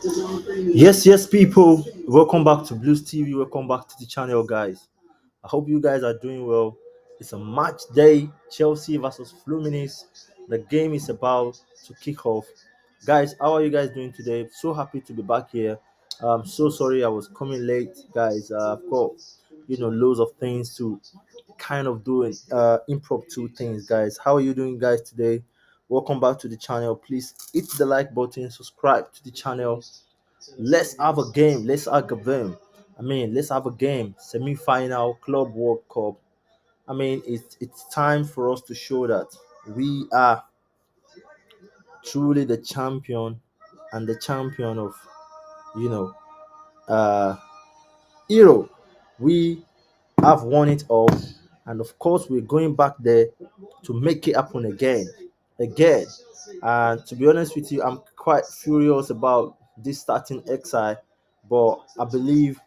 Yes, people. Welcome back to Blues TV. Welcome back to the channel, guys. I hope you guys are doing well. It's a match day, Chelsea versus Fluminense. The game is about to kick off. Guys, how are you guys doing today? So happy to be back here. I'm so sorry I was coming late, guys. I've got loads of things to kind of do impromptu things, guys. How are you doing, guys, today? Welcome back to the channel. Please hit the like button, subscribe to the channel. Let's have a game. Let's have a game. Let's have a game. Semi-final Club World Cup. It's time for us to show that we are truly the champion and the champion of you know uh Euro. We have won it all, and of course we're going back there to make it happen again. And to be honest with you, I'm quite furious about this starting exile, but I believe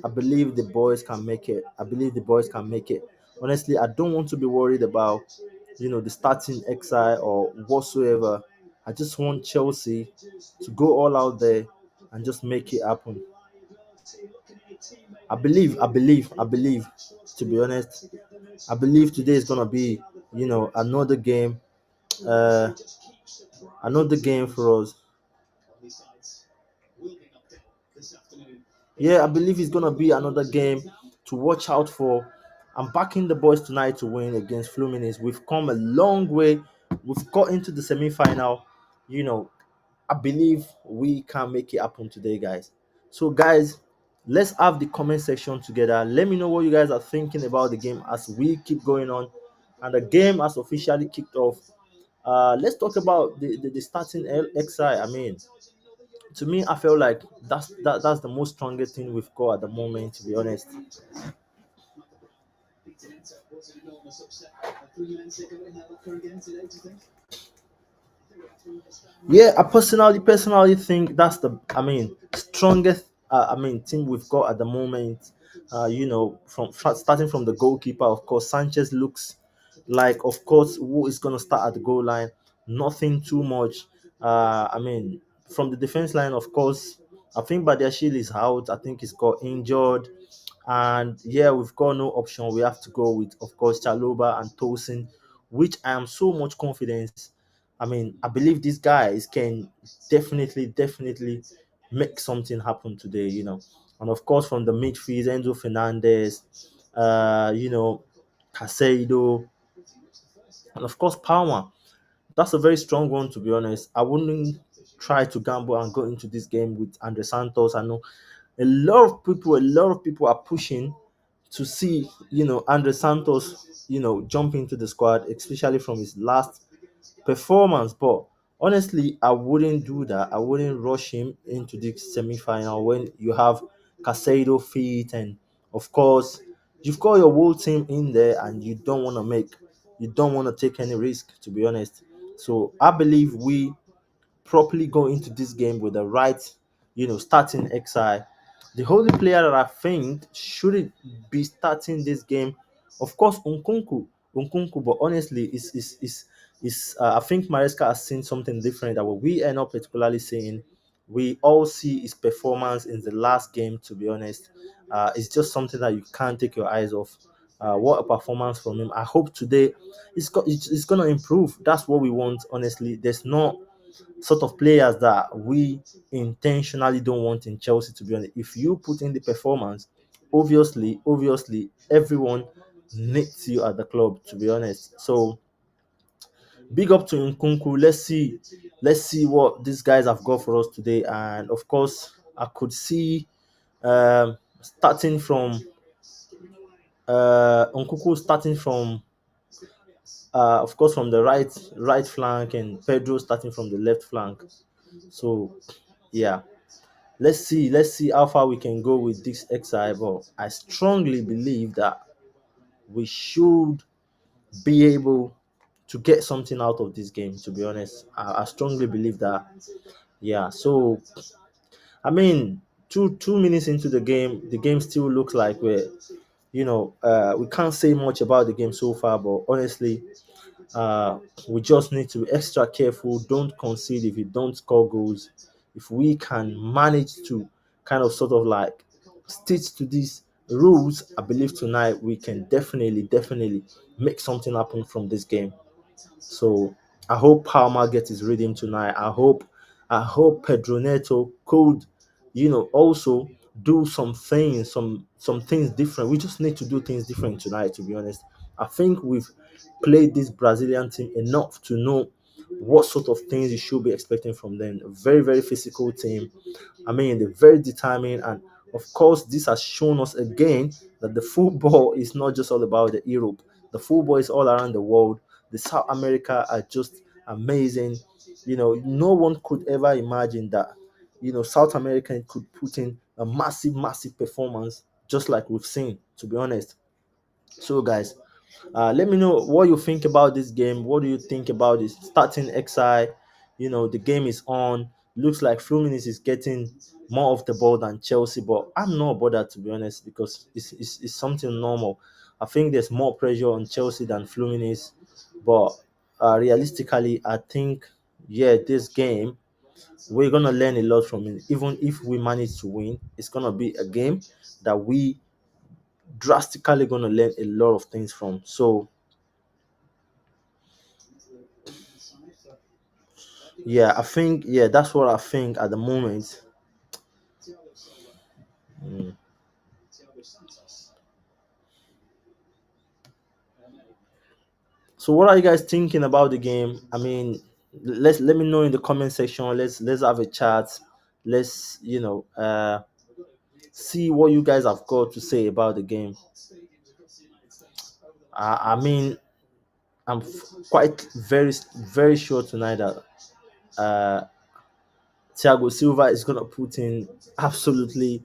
the boys can make it. I believe the boys can make it. Honestly, I don't want to be worried about the starting exile or whatsoever. I just want Chelsea to go all out there and just make it happen. I believe. To be honest, I believe today is gonna be, uh, another game for us. Yeah, I believe it's gonna be another game to watch out for. I'm backing the boys tonight to win against Fluminense. We've come a long way. We've got into the semi-final. You know, I believe we can make it happen today, guys. So, guys, let's have the comment section together. Let me know what you guys are thinking about the game as we keep going on. And the game has officially kicked off. Let's talk about the starting XI. To me, I feel like that's the most strongest thing we've got at the moment, to be honest. Yeah, I personally think that's the strongest team we've got at the moment. Starting from the goalkeeper, of course, Sanchez looks like, of course, who is gonna start at the goal line. Nothing too much. From the defense line, of course, I think Badiashile is out. I think he's got injured. And yeah, we've got no option. We have to go with, of course, Chaloba and Tosin, which I am so much confidence. I believe these guys can definitely make something happen today, And of course, from the midfield, Enzo Fernandez, Casado, and of course, Palmer. That's a very strong one, to be honest. I wouldn't try to gamble and go into this game with Andre Santos. I know a lot of people are pushing to see, Andre Santos, jump into the squad, especially from his last performance. But honestly, I wouldn't do that. I wouldn't rush him into the semi-final when you have Casado fit, and of course you've got your whole team in there, and you don't want to take any risk, to be honest. So I believe we properly go into this game with the right, starting XI. The only player that I think should be starting this game, of course, Unkunku. But honestly, I think Maresca has seen something different that what we are not particularly seeing. We all see his performance in the last game. To be honest, it's just something that you can't take your eyes off. What a performance from him! I hope today it's gonna improve. That's what we want. Honestly, there's no sort of players that we intentionally don't want in Chelsea, to be honest. If you put in the performance, obviously, everyone needs you at the club, to be honest. So big up to Nkunku. Let's see what these guys have got for us today. And of course, I could see starting from Nkunku starting from of course from the right flank, and Pedro starting from the left flank. So yeah, let's see how far we can go with this XI. But I strongly believe that we should be able to get something out of this game, to be honest. I strongly believe that. Yeah, so I mean, two minutes into the game still looks like we can't say much about the game so far. But honestly, uh we just need to be extra careful. Don't concede if you don't score goals. if we can manage to kind of sort of like stick to these rules, I believe tonight we can definitely make something happen from this game. So I hope Palmer gets his rhythm tonight. I hope Pedro Neto could, also do some things, some things different. We just need to do things different tonight, to be honest. I think we've played this Brazilian team enough to know what sort of things you should be expecting from them. A very, very physical team. I mean, they're very determined, and of course, this has shown us again that the football is not just all about the Europe. The football is all around the world. The South America are just amazing. No one could ever imagine that. South America could put in a massive, massive performance, just like we've seen. To be honest, so guys, let me know what you think about this game. What do you think about this starting XI? The game is on. Looks like Fluminense is getting more of the ball than Chelsea, but I'm not bothered, to be honest, because it's something normal. I think there's more pressure on Chelsea than Fluminense, but realistically, I think, yeah, this game we're gonna learn a lot from it. Even if we manage to win, it's gonna be a game that we drastically gonna learn a lot of things from. So yeah, I think, yeah, that's what I think at the moment. Mm. So what are you guys thinking about the game? I mean, let me know in the comment section. Let's have a chat. Let's see what you guys have got to say about the game. I mean, quite very sure tonight that uh Thiago Silva is going to put in absolutely,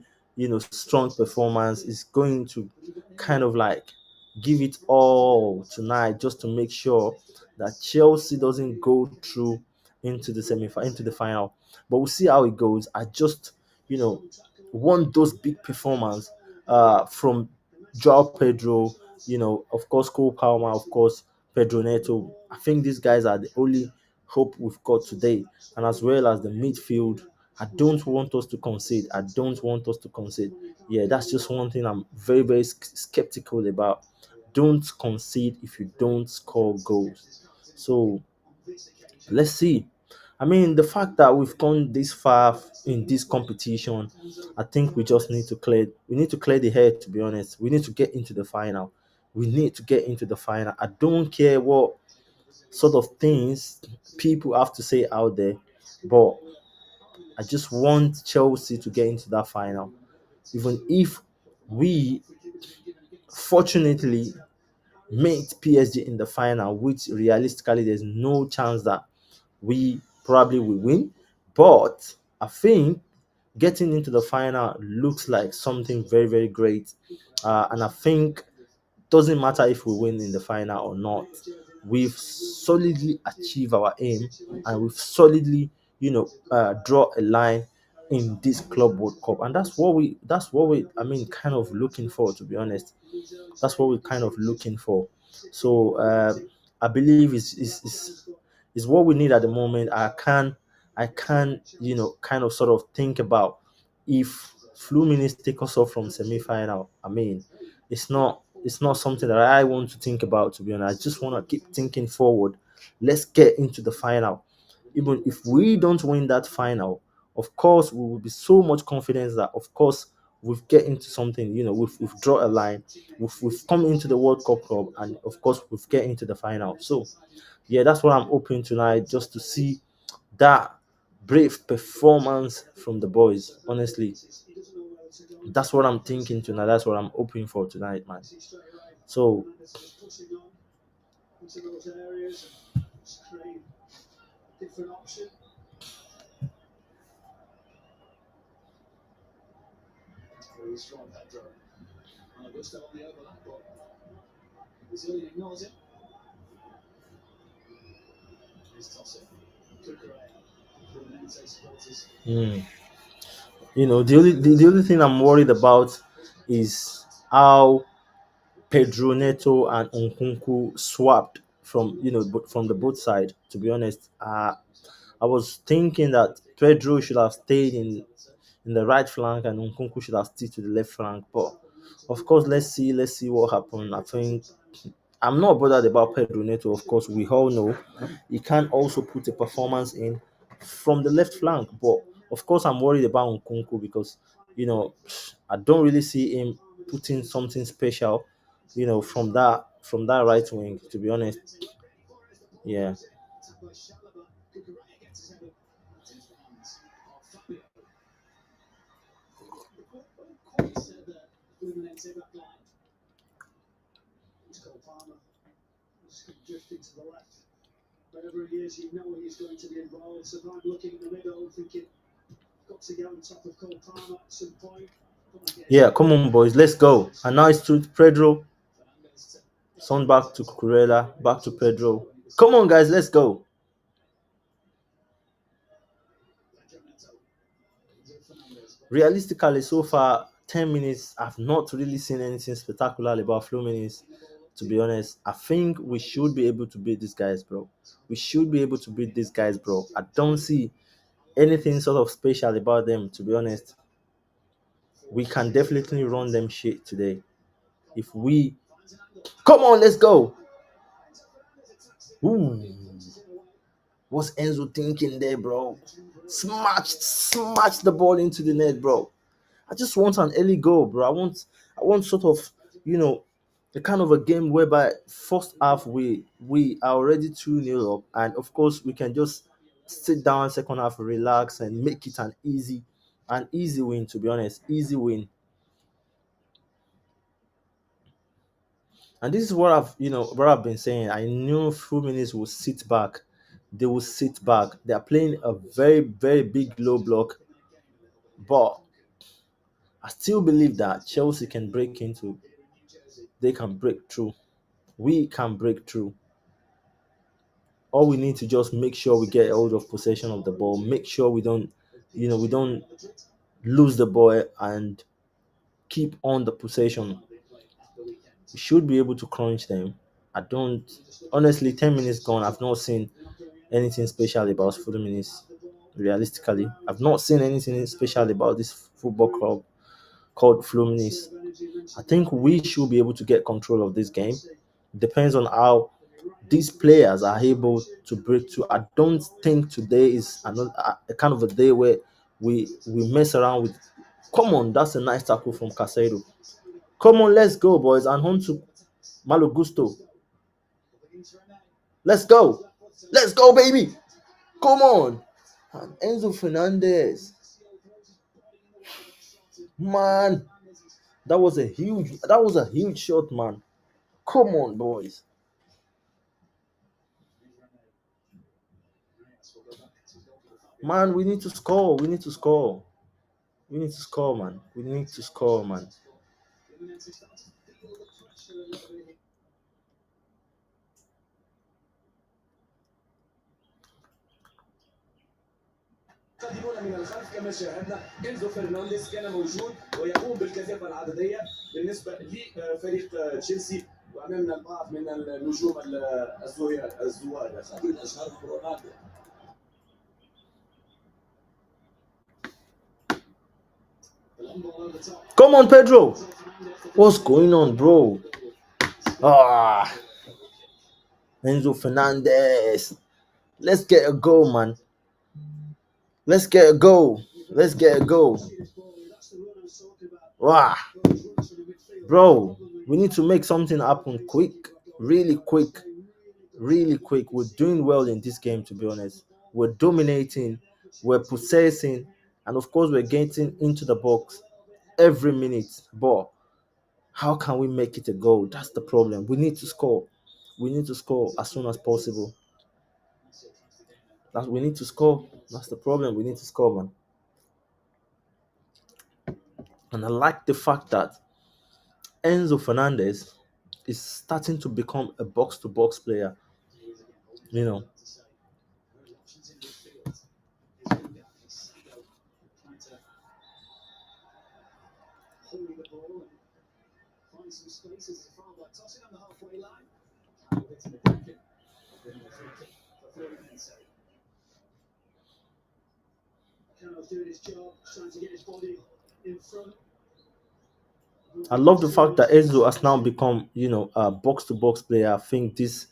strong performance. Is going to kind of like give it all tonight just to make sure that Chelsea doesn't go through into the final. But we'll see how it goes. I just, you know, want those big performance from Joao Pedro, of course, Cole Palmer, of course, Pedro Neto. I think these guys are the only hope we've got today, and as well as the midfield. I don't want us to concede. I don't want us to concede. Yeah, that's just one thing I'm very, very skeptical about. Don't concede if you don't score goals. So let's see. I mean, the fact that we've gone this far in this competition, I think we just need to clear. We need to clear the head. To be honest, we need to get into the final. We need to get into the final. I don't care what sort of things people have to say out there, but I just want Chelsea to get into that final. Even if we fortunately meet PSG in the final, which realistically there's no chance that we probably will win. But I think getting into the final looks like something very, very great. And I think doesn't matter if we win in the final or not. We've solidly achieved our aim, and we've solidly, draw a line in this Club World Cup, and that's what we I mean, kind of looking for. To be honest, that's what we're kind of looking for. So I believe is what we need at the moment. I can kind of sort of think about if Fluminense take us off from semi-final. I mean, it's not something that I want to think about, to be honest. I just want to keep thinking forward. Let's get into the final. Even if we don't win that final, of course we will be so much confidence that of course we've get into something. We've draw a line. We've come into the World Cup club, and of course we've get into the final. So yeah, that's what I'm hoping tonight, just to see that brave performance from the boys. Honestly, that's what I'm thinking tonight. That's what I'm hoping for tonight, man. So mm, the only thing I'm worried about is how Pedro Neto and Nkunku swapped from from the both side. To be honest, I was thinking that Pedro should have stayed in the right flank and Nkunku should have stayed to the left flank. But of course, let's see what happened. I think I'm not bothered about Pedro Neto. Of course, we all know he can also put a performance in from the left flank. But of course, I'm worried about Nkunku because I don't really see him putting something special, from that right wing. To be honest, yeah. Yeah, come on, boys, let's go. And now it's to Pedro. Son back to Cucurella, back to Pedro. Come on, guys, let's go. Realistically, so far, 10 minutes, I've not really seen anything spectacular about Fluminense. To be honest, I think we should be able to beat these guys, bro. We should be able to beat these guys, bro. I don't see anything sort of special about them, to be honest. We can definitely run them shit today. If we come on, let's go. Ooh, what's Enzo thinking there, bro? Smash the ball into the net, bro. I just want an early goal, bro. I want sort of, you know, a kind of a game whereby first half we are already 2-0 up, and of course we can just sit down second half, relax, and make it an easy win. To be honest, easy win. And this is what I've been saying. I knew few minutes will sit back. They will sit back. They are playing a very, very big low block, but I still believe that Chelsea can break into. They can break through. We can break through. All we need to just make sure we get hold of possession of the ball. Make sure we don't lose the ball and keep on the possession. We should be able to crunch them. I don't honestly 10 minutes gone. I've not seen anything special about 40 minutes. Realistically, I've not seen anything special about this football club called Fluminense. I think we should be able to get control of this game. Depends on how these players are able to break through. I don't think today is another a kind of a day where we mess around with. Come on, that's a nice tackle from Casado. Come on, let's go, boys, and on to Malo Gusto. Let's go, baby. Come on, and Enzo Fernandez. Man, that was a huge shot, man. Come on, boys. Man, we need to score. We need to score. We need to score, man. We need to score, man. قادمون من الخلف كما شاهدنا انزو فرنانديز كان موجود ويقوم بالكثافه العدديه بالنسبه لفريق تشيلسي وامامنا البعض من النجوم الزوار اكيد اشهرهم رونالدو. Come on, Pedro. What's going on, bro? Ah, Enzo Fernandez. Let's get a goal, man. Let's get a goal. Let's get a goal. Wow, bro. We need to make something happen quick, really quick, really quick. We're doing well in this game, to be honest. We're dominating, we're possessing, and of course, we're getting into the box every minute. But how can we make it a goal? That's the problem. We need to score. We need to score as soon as possible. We need to score. That's the problem. We need to score, man. And I like the fact that Enzo Fernandez is starting to become a box to box player. You know, Carroll's doing his job, trying to get his body in front. I love the fact that Enzo has now become, a box to box player. I think this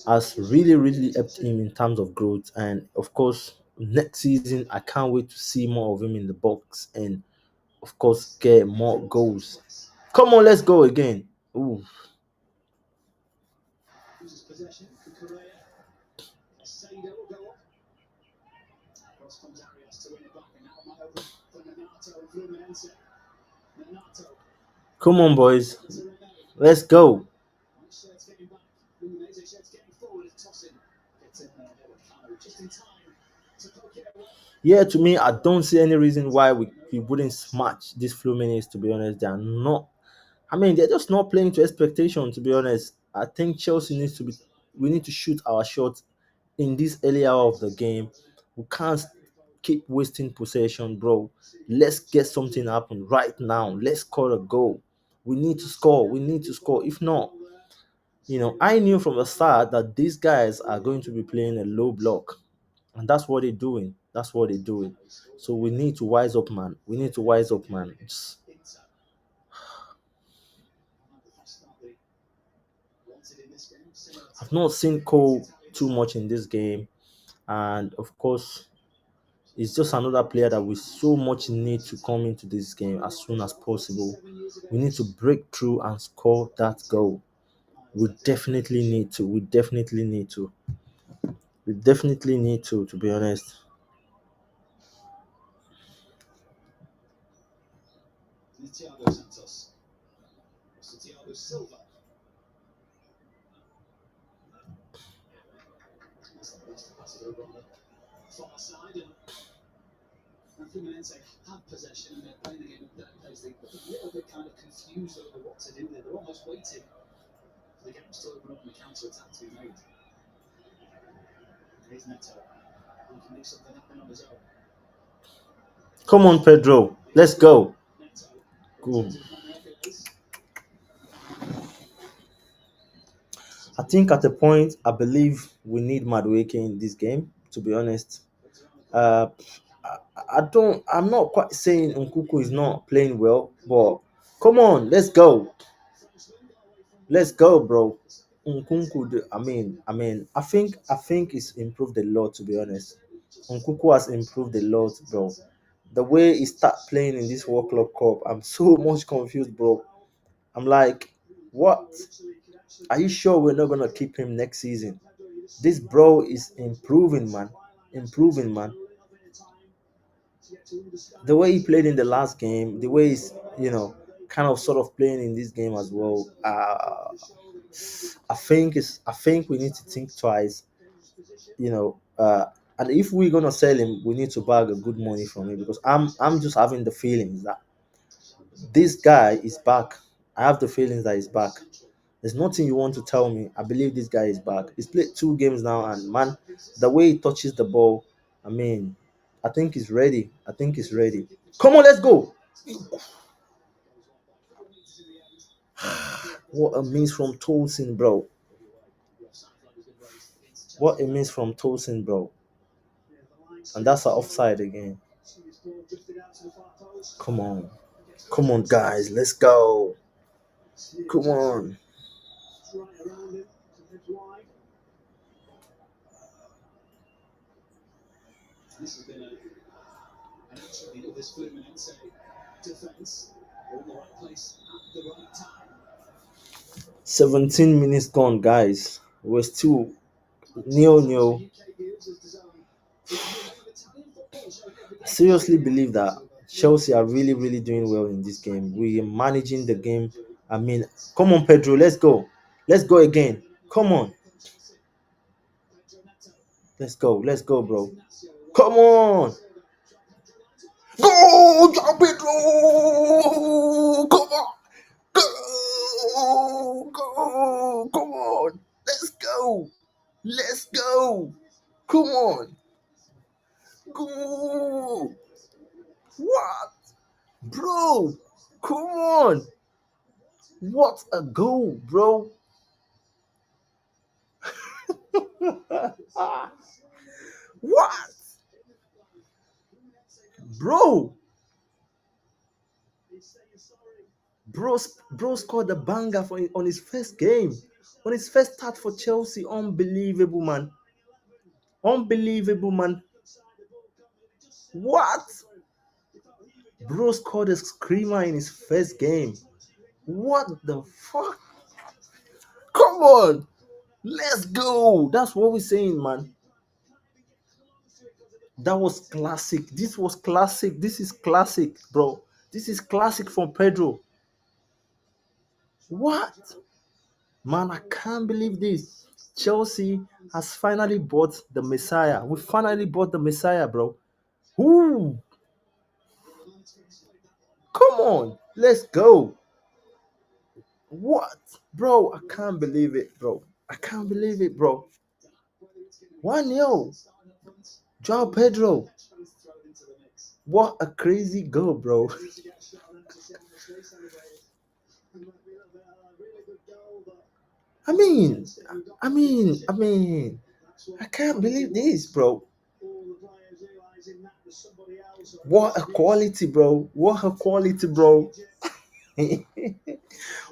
has really, really helped him in terms of growth. And of course, next season, I can't wait to see more of him in the box and, of course, get more goals. Come on, let's go again. Ooh. Loses possession for Correa. Saido will go up. Cross comes Arias to win it back, and now it might open for Renato and Fluminense. Renato. Come on, boys. Let's go. Shirt's getting back. Fluminense shirt's getting forward. Tossing. Gets in there with just in time to poke it away. Yeah, to me, I don't see any reason why we wouldn't smash these Fluminense, to be honest. They are not, I mean, they're just not playing to expectation, to be honest. I think Chelsea needs to be, we need to shoot our shots in this early hour of the game. We can't keep wasting possession, bro. Let's get something happen right now. Let's score a goal. We need to score. We need to score. If not, I knew from the start that these guys are going to be playing a low block, and that's what they're doing. That's what they're doing. So we need to wise up, man. We need to wise up, man. I've not seen Cole too much in this game, and of course, it's just another player that we so much need to come into this game as soon as possible. We need to break through and score that goal. We definitely need to. We definitely need to. We definitely need to be honest. Thiago Santos. Thiago Silva. Pass it over on the far side, and Fluminense had possession and they're playing the game at that place. They look a little bit kind of confused over what to do there. They're almost waiting for the gaps to open up and the counter attack to be made. Here's Neto. He can make something happen on his own. Come on, Pedro. Let's go. Cool. I think at a point, I believe we need Madueke in this game. To be honest, uh, I'm not quite saying Nkuku is not playing well, but come on, let's go. Let's go, bro. Nkunku, I think it's improved a lot. To be honest, Nkunku has improved a lot, bro. The way he start playing in this World Club Cup, I'm so much confused, bro. I'm like, what? Are you sure we're not gonna keep him next season? This bro is improving, man. Improving, man. The way he played in the last game, the way he's, kind of sort of playing in this game as well. I think we need to think twice, you know. And if we're gonna sell him, we need to bag a good money from him because I'm just having the feelings that this guy is back. I have the feelings that he's back. There's nothing you want to tell me. I believe this guy is back. He's played 2 games now, and man, the way he touches the ball, I mean, I think he's ready. I think he's ready. Come on, let's go. What a miss from Tolson, bro. What a miss from Tolson, bro. And that's our offside again. Come on. Come on, guys. Let's go. Come on. This has been an actually of this Fluminense defence. They're in the right place at the right time. 17 minutes gone, guys. We're still nil. I seriously believe that Chelsea are really, really doing well in this game. We are managing the game. I mean, come on, Pedro, let's go. Let's go again. Come on. Let's go, bro. Come on. Go, John Pedro. Come on. Go. Come on. Let's go. Let's go. Come on. Go. What? Bro, come on. What a goal, bro. What? bro. Bro scored a banger on his first game, on his first start for Chelsea. Unbelievable, man. Unbelievable, man. What? Bro scored a screamer in his first game. What the fuck? Come on, let's go. That's what we're saying, man. That was classic. This was classic. This is classic, bro. This is classic from Pedro. What? Man, I can't believe this. Chelsea has finally bought the Messiah. We finally bought the Messiah, bro. Ooh, come on. Let's go. What? Bro, I can't believe it, bro. I can't believe it, bro. 1-0. Joao Pedro. What a crazy goal, bro. I mean, I mean, I can't believe this, bro. What a quality, bro. What a quality, bro.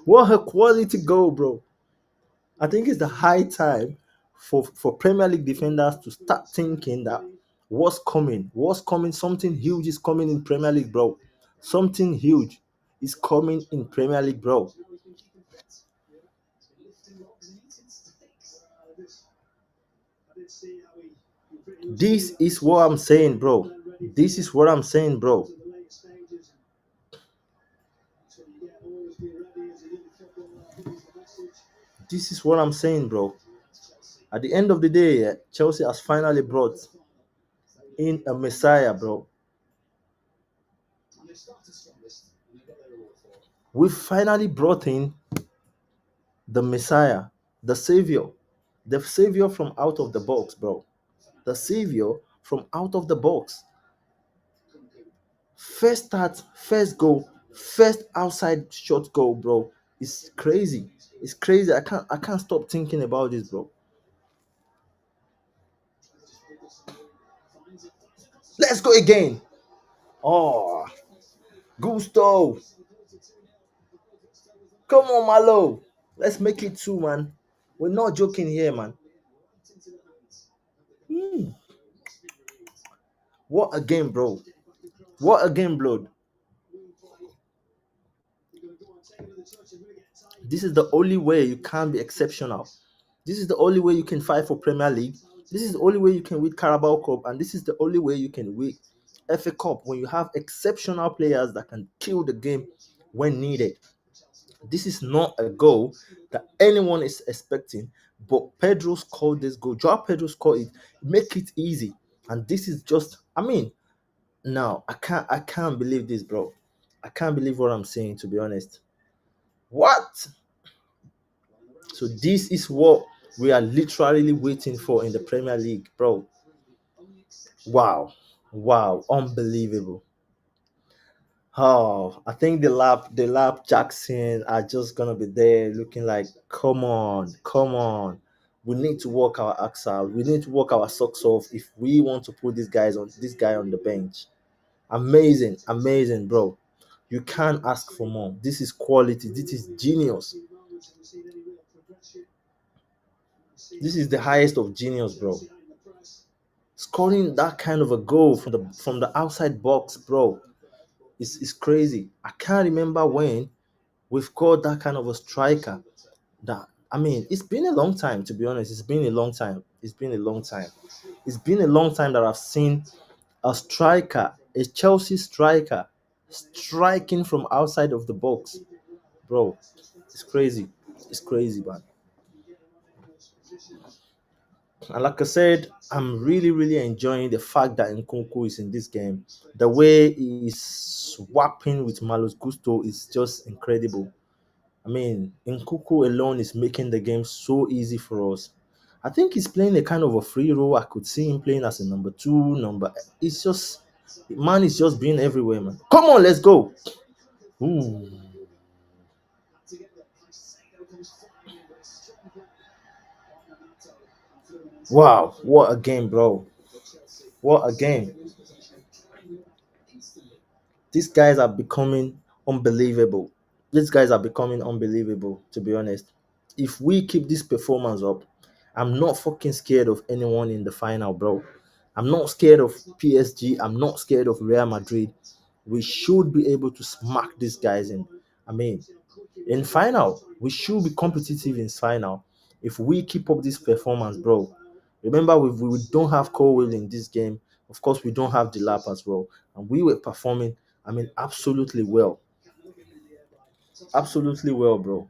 What a quality goal, bro. I think it's the high time for Premier League defenders to start thinking that what's coming, something huge is coming in Premier League, bro. Something huge is coming in Premier League, bro. This is what I'm saying, bro. This is what I'm saying, bro. This is what I'm saying, bro. At the end of the day, Chelsea has finally brought in a Messiah, bro. We finally brought in the Messiah, the Savior from out of the box, bro. The Savior from out of the box. First start, first goal, first outside shot goal, bro. It's crazy. It's crazy. I can't stop thinking about this, bro. Let's go again. Oh, Gusto. Come on, Malo. Let's make it two, man. We're not joking here, man. Hmm. What a game, bro. What a game, blood. This is the only way you can be exceptional. This is the only way you can fight for Premier League. This is the only way you can win Carabao Cup, and this is the only way you can win FA Cup when you have exceptional players that can kill the game when needed. This is not a goal that anyone is expecting, but Pedro scored this goal. Joao Pedro scored it, make it easy, and this is just. I mean, now I can't believe this, bro. I can't believe what I'm saying, to be honest. What? So this is what we are literally waiting for in the Premier League, bro. Wow. Wow. Unbelievable. Oh, I think the lap Jackson are just gonna be there looking like, come on, come on. We need to work our axe out. We need to work our socks off if we want to put this guy on the bench. Amazing, amazing, bro. You can't ask for more. This is quality. This is genius. This is the highest of genius, bro. Scoring that kind of a goal from the outside box, bro, is crazy. I can't remember when we've got that kind of a striker. That I mean, it's been a long time, to be honest. It's been a long time. It's been a long time. It's been a long time that I've seen a striker, a Chelsea striker, striking from outside of the box, bro. It's crazy. It's crazy, man. And like I said, I'm really, really enjoying the fact that Nkunku is in this game. The way he's swapping with Malos Gusto is just incredible. I mean, Nkunku alone is making the game so easy for us. I think he's playing a kind of a free role. I could see him playing as a number two, number. It's just, man, is just being everywhere, man. Come on, let's go. Ooh. Wow, what a game, bro. What a game. These guys are becoming unbelievable. These guys are becoming unbelievable, to be honest. If we keep this performance up, I'm not fucking scared of anyone in the final, bro. I'm not scared of PSG. I'm not scared of Real Madrid. We should be able to smack these guys in. I mean, in final, we should be competitive in final. If we keep up this performance, bro. Remember, we don't have Cole in this game. Of course, we don't have the lap as well, and we were performing. I mean, absolutely well, bro.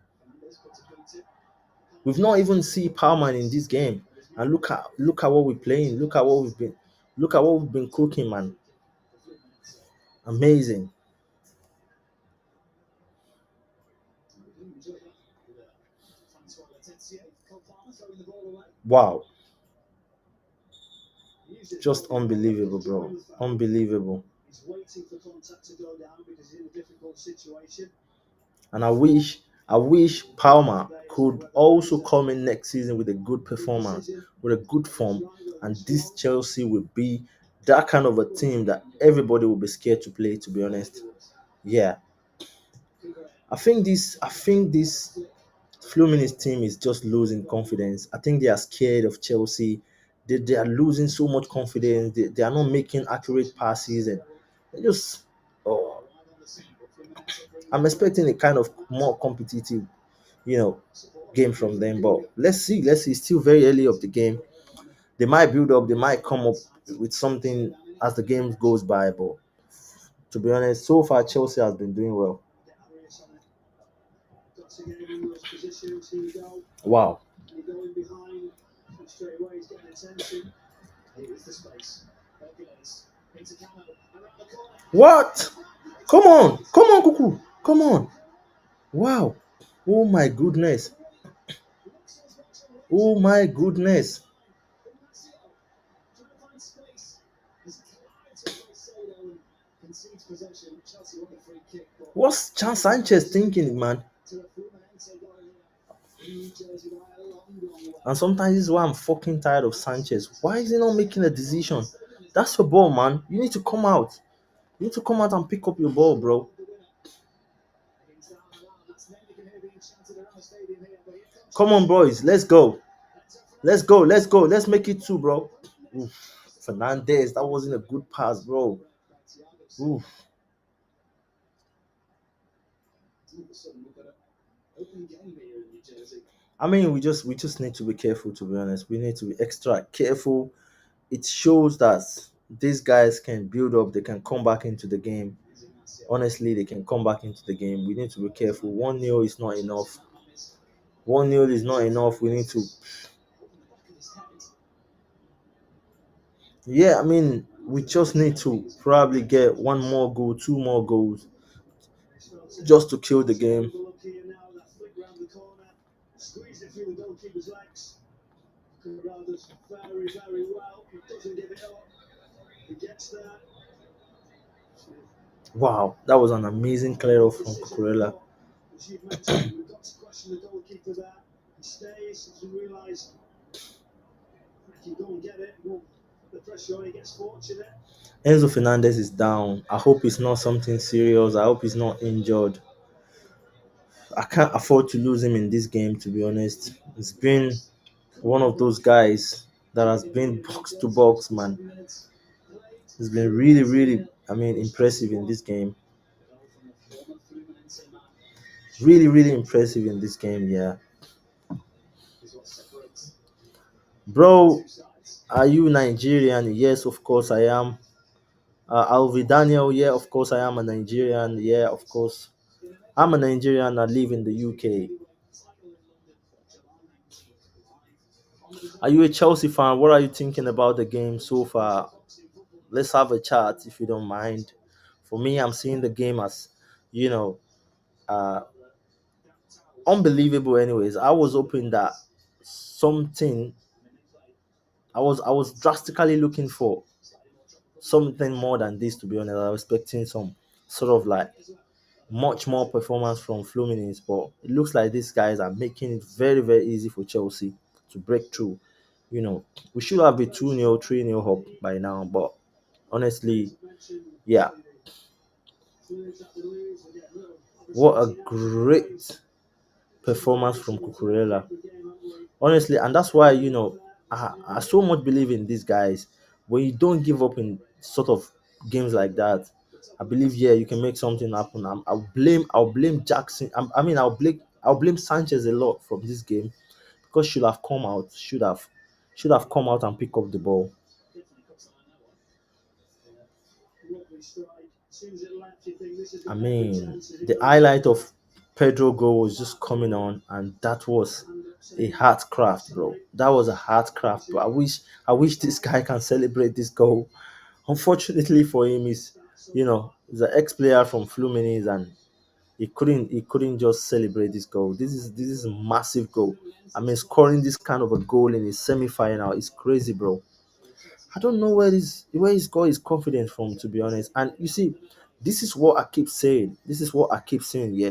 We've not even seen Palmer in this game, and look at what we're playing. Look at what we've been cooking, man. Amazing. Wow, just unbelievable, bro. Unbelievable. And I wish Palmer could also come in next season with a good performance, with a good form, and this Chelsea will be that kind of a team that everybody will be scared to play. To be honest, yeah, I think this Fluminense team is just losing confidence. I think they are scared of Chelsea. They are losing so much confidence. They are not making accurate passes, and they just. Oh, I'm expecting a kind of more competitive, you know, game from them. But let's see. Let's see. It's still very early of the game. They might build up. They might come up with something as the game goes by. But to be honest, so far Chelsea has been doing well. Wow. What? Come on, Kuku. Come on. Wow. Oh my goodness. Oh my goodness. What's Chan Sanchez thinking, man? And sometimes this is why I'm fucking tired of Sanchez. Why is he not making a decision? That's your ball, man. You need to come out. You need to come out and pick up your ball, bro. Come on, boys. Let's go. Let's go. Let's go. Let's make it two, bro. Oof. Fernandez, that wasn't a good pass, bro. Oof. I mean, we just need to be careful. To be honest, we need to be extra careful. It shows that these guys can build up. They can come back into the game. Honestly, they can come back into the game. We need to be careful. 1-0 is not enough. 1-0 is not enough. We need to. Yeah, I mean, we just need to probably get one more goal, two more goals, just to kill the game. Wow, that was an amazing clear off from Cucurella. Enzo Fernandez is down. I hope it's not something serious. I hope he's not injured. I can't afford to lose him in this game, to be honest. It's been one of those guys that has been box to box, man. He's been really, really, I mean, impressive in this game. Really, really impressive in this game, yeah. Bro, are you Nigerian? Yes, of course I am. Alvi Daniel, yeah, of course I am a Nigerian. Yeah, of course. I'm a Nigerian. I live in the UK. Are you a Chelsea fan? What are you thinking about the game so far? Let's have a chat if you don't mind. For me, I'm seeing the game as, you know, uh, unbelievable. Anyways, I was hoping that something. I was drastically looking for something more than this. To be honest, I was expecting some sort of like much more performance from Fluminense, but it looks like these guys are making it very, very easy for Chelsea to break through. You know, we should have a 2-0, 3-0 up by now, but honestly, yeah, What a great performance from Cucurella. Honestly, and that's why I so much believe in these guys. When you don't give up in sort of games like that, I believe you can make something happen. I'll blame Jackson. I'll blame Sanchez a lot from this game because should have come out and pick up the ball. I mean, the highlight of Pedro goal was just coming on, and that was a hard craft, bro. That was a hard craft, bro. I wish this guy can celebrate this goal. Unfortunately for him, he's an ex-player from Fluminense, and he couldn't just celebrate this goal. This is a massive goal. I mean, scoring this kind of a goal in a semi-final is crazy, bro. I don't know where he's got his confidence from, to be honest. And you see, this is what I keep saying. This is what I keep saying. Yeah,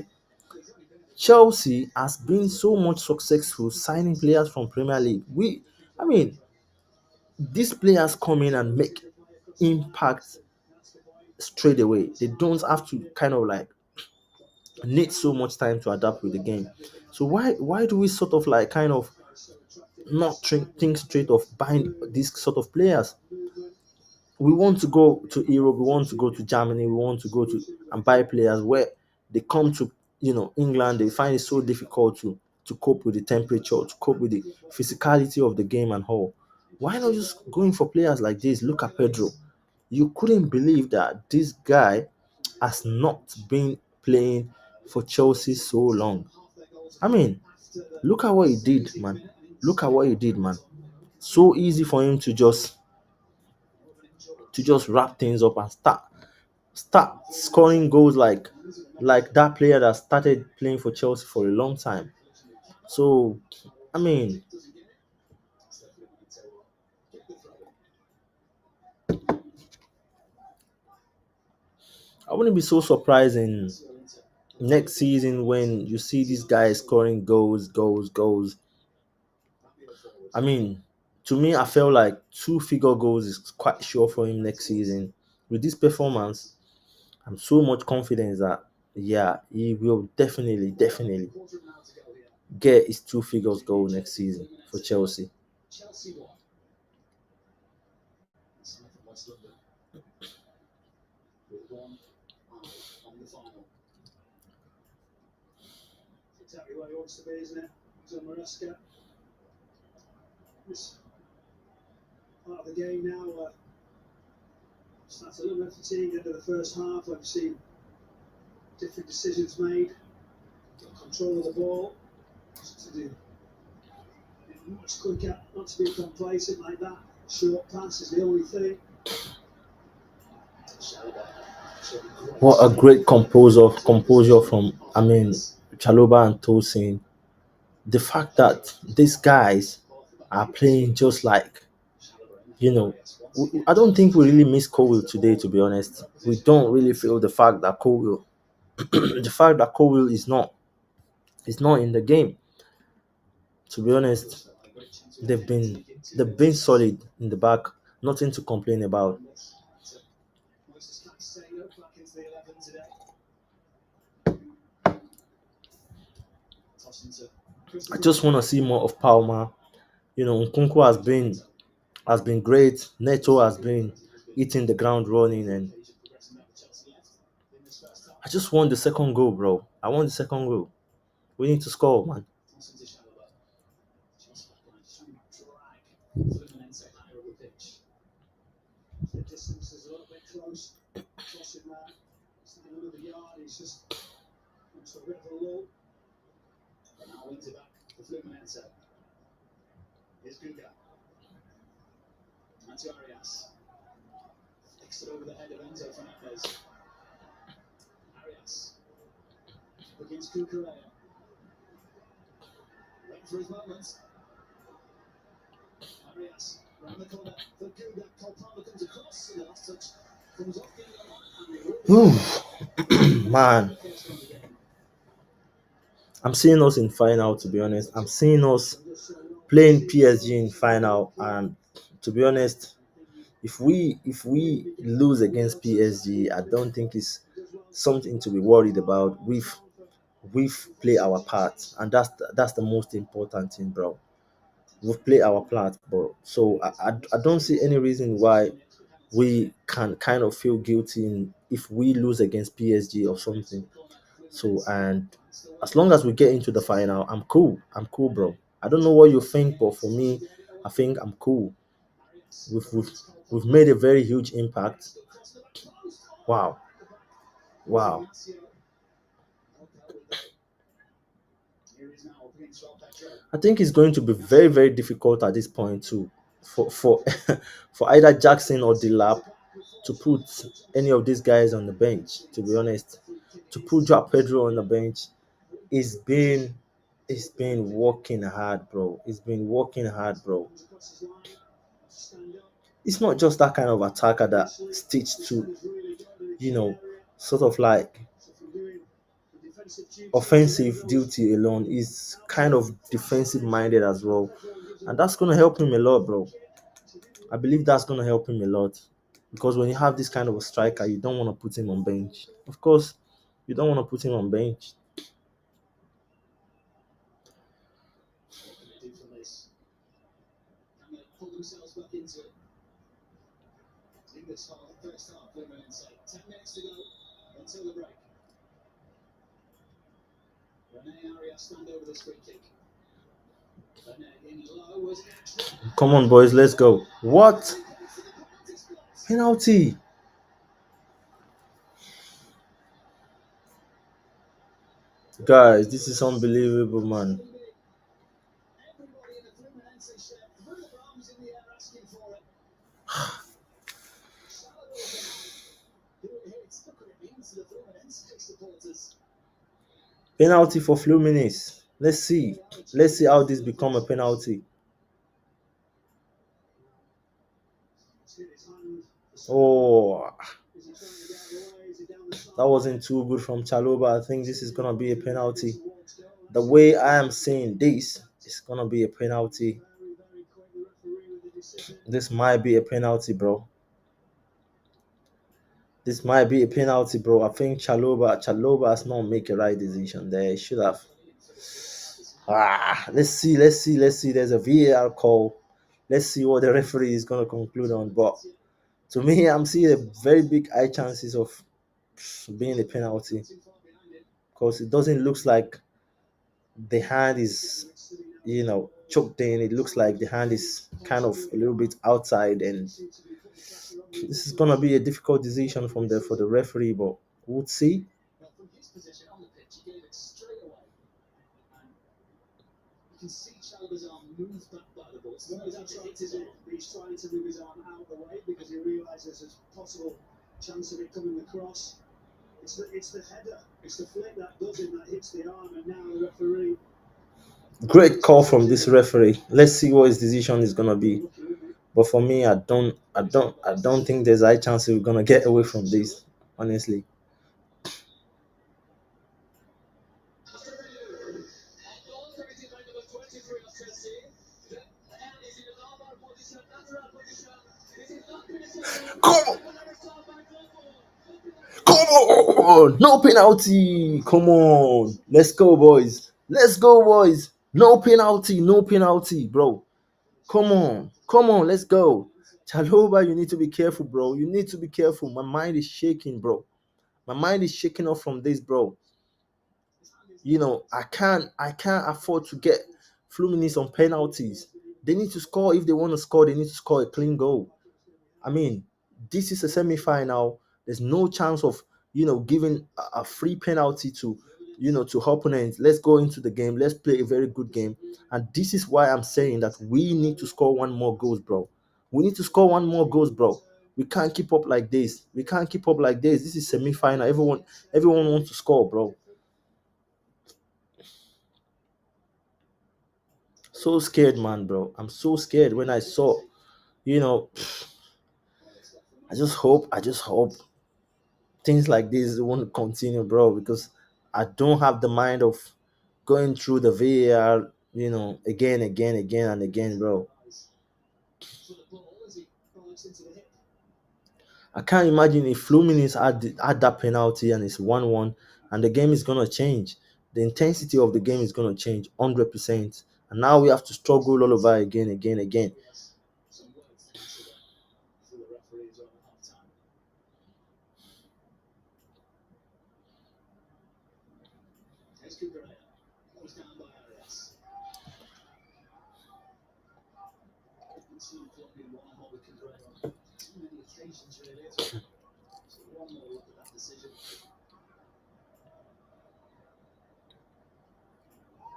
Chelsea has been so much successful signing players from Premier League. I mean, these players come in and make impact straight away. They don't have to kind of like need so much time to adapt with the game. So why do we sort of like kind of not think straight of buying these sort of players? We want to go to Europe, we want to go to Germany, we want to go to and buy players where they come to England, they find it so difficult to cope with the temperature, to cope with the physicality of the game and all. Why not just going for players like this? Look at Pedro. You couldn't believe that this guy has not been playing for Chelsea so long. I mean, look at what he did, man. Look at what he did, man. So easy for him to just wrap things up and start scoring goals like that player that started playing for Chelsea for a long time. So I mean, I wouldn't be so surprised in next season when you see these guys scoring goals, goals, goals. I mean, to me, I felt like two-figure goals is quite sure for him next season. With this performance, I'm so much confident that he will definitely get his two figures goal next season for Chelsea. Exactly where he wants to be, isn't it? So Maresca, this part of the game now starts a little bit fatigued into the first half. I've seen different decisions made, control of the ball, to do much quicker, not to be complacent like that. Short pass is the only thing. What a great composure from Chaloba and Tosin. The fact that these guys are playing just like you know I don't think we really miss Cole today, to be honest. We don't really feel the fact that Cole the fact that Cole is not in the game. To be honest, they've been solid in the back, nothing to complain about. I just want to see more of Palmer. Nkunku has been great. Neto has been hitting the ground running, and I just want the second goal, bro. I want the second goal. We need to score, man. The distance is a little bit close. Crossing that. It's not another yard. He's just wants a bit of a lull. And now wins it back for Fluminense. Here's Guga. That's Arias. Flicks it over the head of Enzo Fernandez. Arias. Against Cucurella. Waiting for his moments. Arias. Round the corner for Guga. Cole Palmer comes across. And the last touch comes off Ooh, man, I'm seeing us in final. To be honest, I'm seeing us playing PSG in final, and to be honest, if we lose against PSG, I don't think something to be worried about. We've played our part, and that's the most important thing, bro. We've played our part, bro. So I don't see any reason why we can kind of feel guilty if we lose against PSG or something. So, and as long as we get into the final, I'm cool. I'm cool, bro. I don't know what you think, but for me, I think I'm cool. We've we've, we've made a very huge impact. Wow, wow. I think it's going to be very, very difficult at this point too, for for either Jackson or Delap to put any of these guys on the bench. To be honest, to put Joao Pedro on the bench, it's been it's been working hard, bro. It's been working hard, bro. It's not just that kind of attacker that sticks to, you know, sort of like offensive duty alone. Is kind of defensive minded as well, and that's gonna help him a lot, bro. I believe that's gonna help him a lot because when you have this kind of a striker, you don't want to put him on bench. Of course, you don't want to put him on bench. Come on, boys, let's go. What penalty? Guys, this is unbelievable, man. Penalty for Fluminense. Let's see. Let's see how this become a penalty. Oh, that wasn't too good from Chaloba. I think this is gonna be a penalty. The way I am saying this, it's gonna be a penalty. This might be a penalty, bro. This might be a penalty, bro. I think Chaloba has not make a right decision there. He should have. Let's see. There's a VAR call. Let's see what the referee is gonna conclude on. But to me, I'm seeing a very big high chances of being a penalty because it doesn't look like the hand is, choked in. It looks like the hand is kind of a little bit outside, and this is gonna be a difficult decision from the for the referee. But we'll see. Great call from this referee. Let's see what his decision is gonna be. But for me, I don't think there's a high chance we're gonna get away from this. Honestly. Come Come on, no penalty. Come on, let's go, boys. Let's go, boys. No penalty, no penalty, bro. Come on, let's go. Chaloba, you need to be careful, bro. You need to be careful. My mind is shaking, bro. My mind is shaking off from this, bro. I can't afford to get Fluminense on penalties. They need to score. If they want to score, they need to score a clean goal. I mean, this is a semi-final. There's no chance of giving a free penalty to opponents. Let's go into the game. Let's play a very good game. And this is why I'm saying that we need to score one more goals, bro. We need to score one more goals, bro. We can't keep up like this. We can't keep up like this. This is semi-final. Everyone wants to score, bro. So scared, man, bro. I'm so scared when I saw, you know, I just hope things like this won't continue, bro, because I don't have the mind of going through the VAR, again and again, bro. I can't imagine if Fluminense had that penalty and it's 1-1 and the game is gonna change. The intensity of the game is gonna change 100%. And now we have to struggle all over again, again, again. Some words to consider for the referee as well at half time. Here's Cooper. Goes down by Arias. Too flopping one more with Cooper. Too many occasions really as well. So one more look at that decision.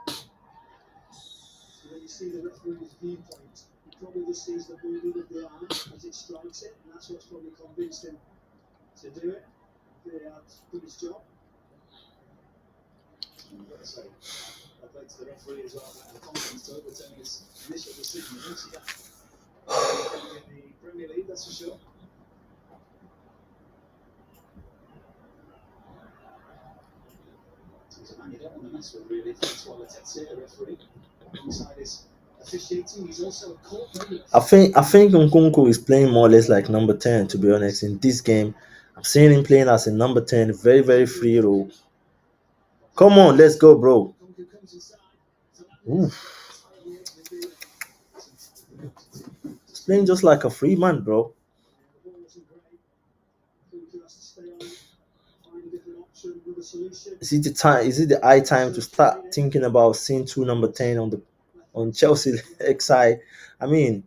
So when you see the referee's viewpoint, he probably just sees the movement of the arm as it strikes it, and that's what's probably convinced him to do it. VAR's done his job. I've got to say, I played to the referee as well about the confidence to overturn his initial decision. You don't see that in the Premier League, that's for sure. He's a man you don't want to mess with, really. Francois Letizia, the referee, alongside his officiating. He's also a court member. I think Nkunku is playing more or less like number 10, to be honest. In this game, I'm seeing him playing as a number 10, very, very free role. Come on, let's go, bro. Oof. He's playing just like a free man, bro. Is it the time? Is it the high time to start thinking about seeing two number 10 on Chelsea XI? I mean,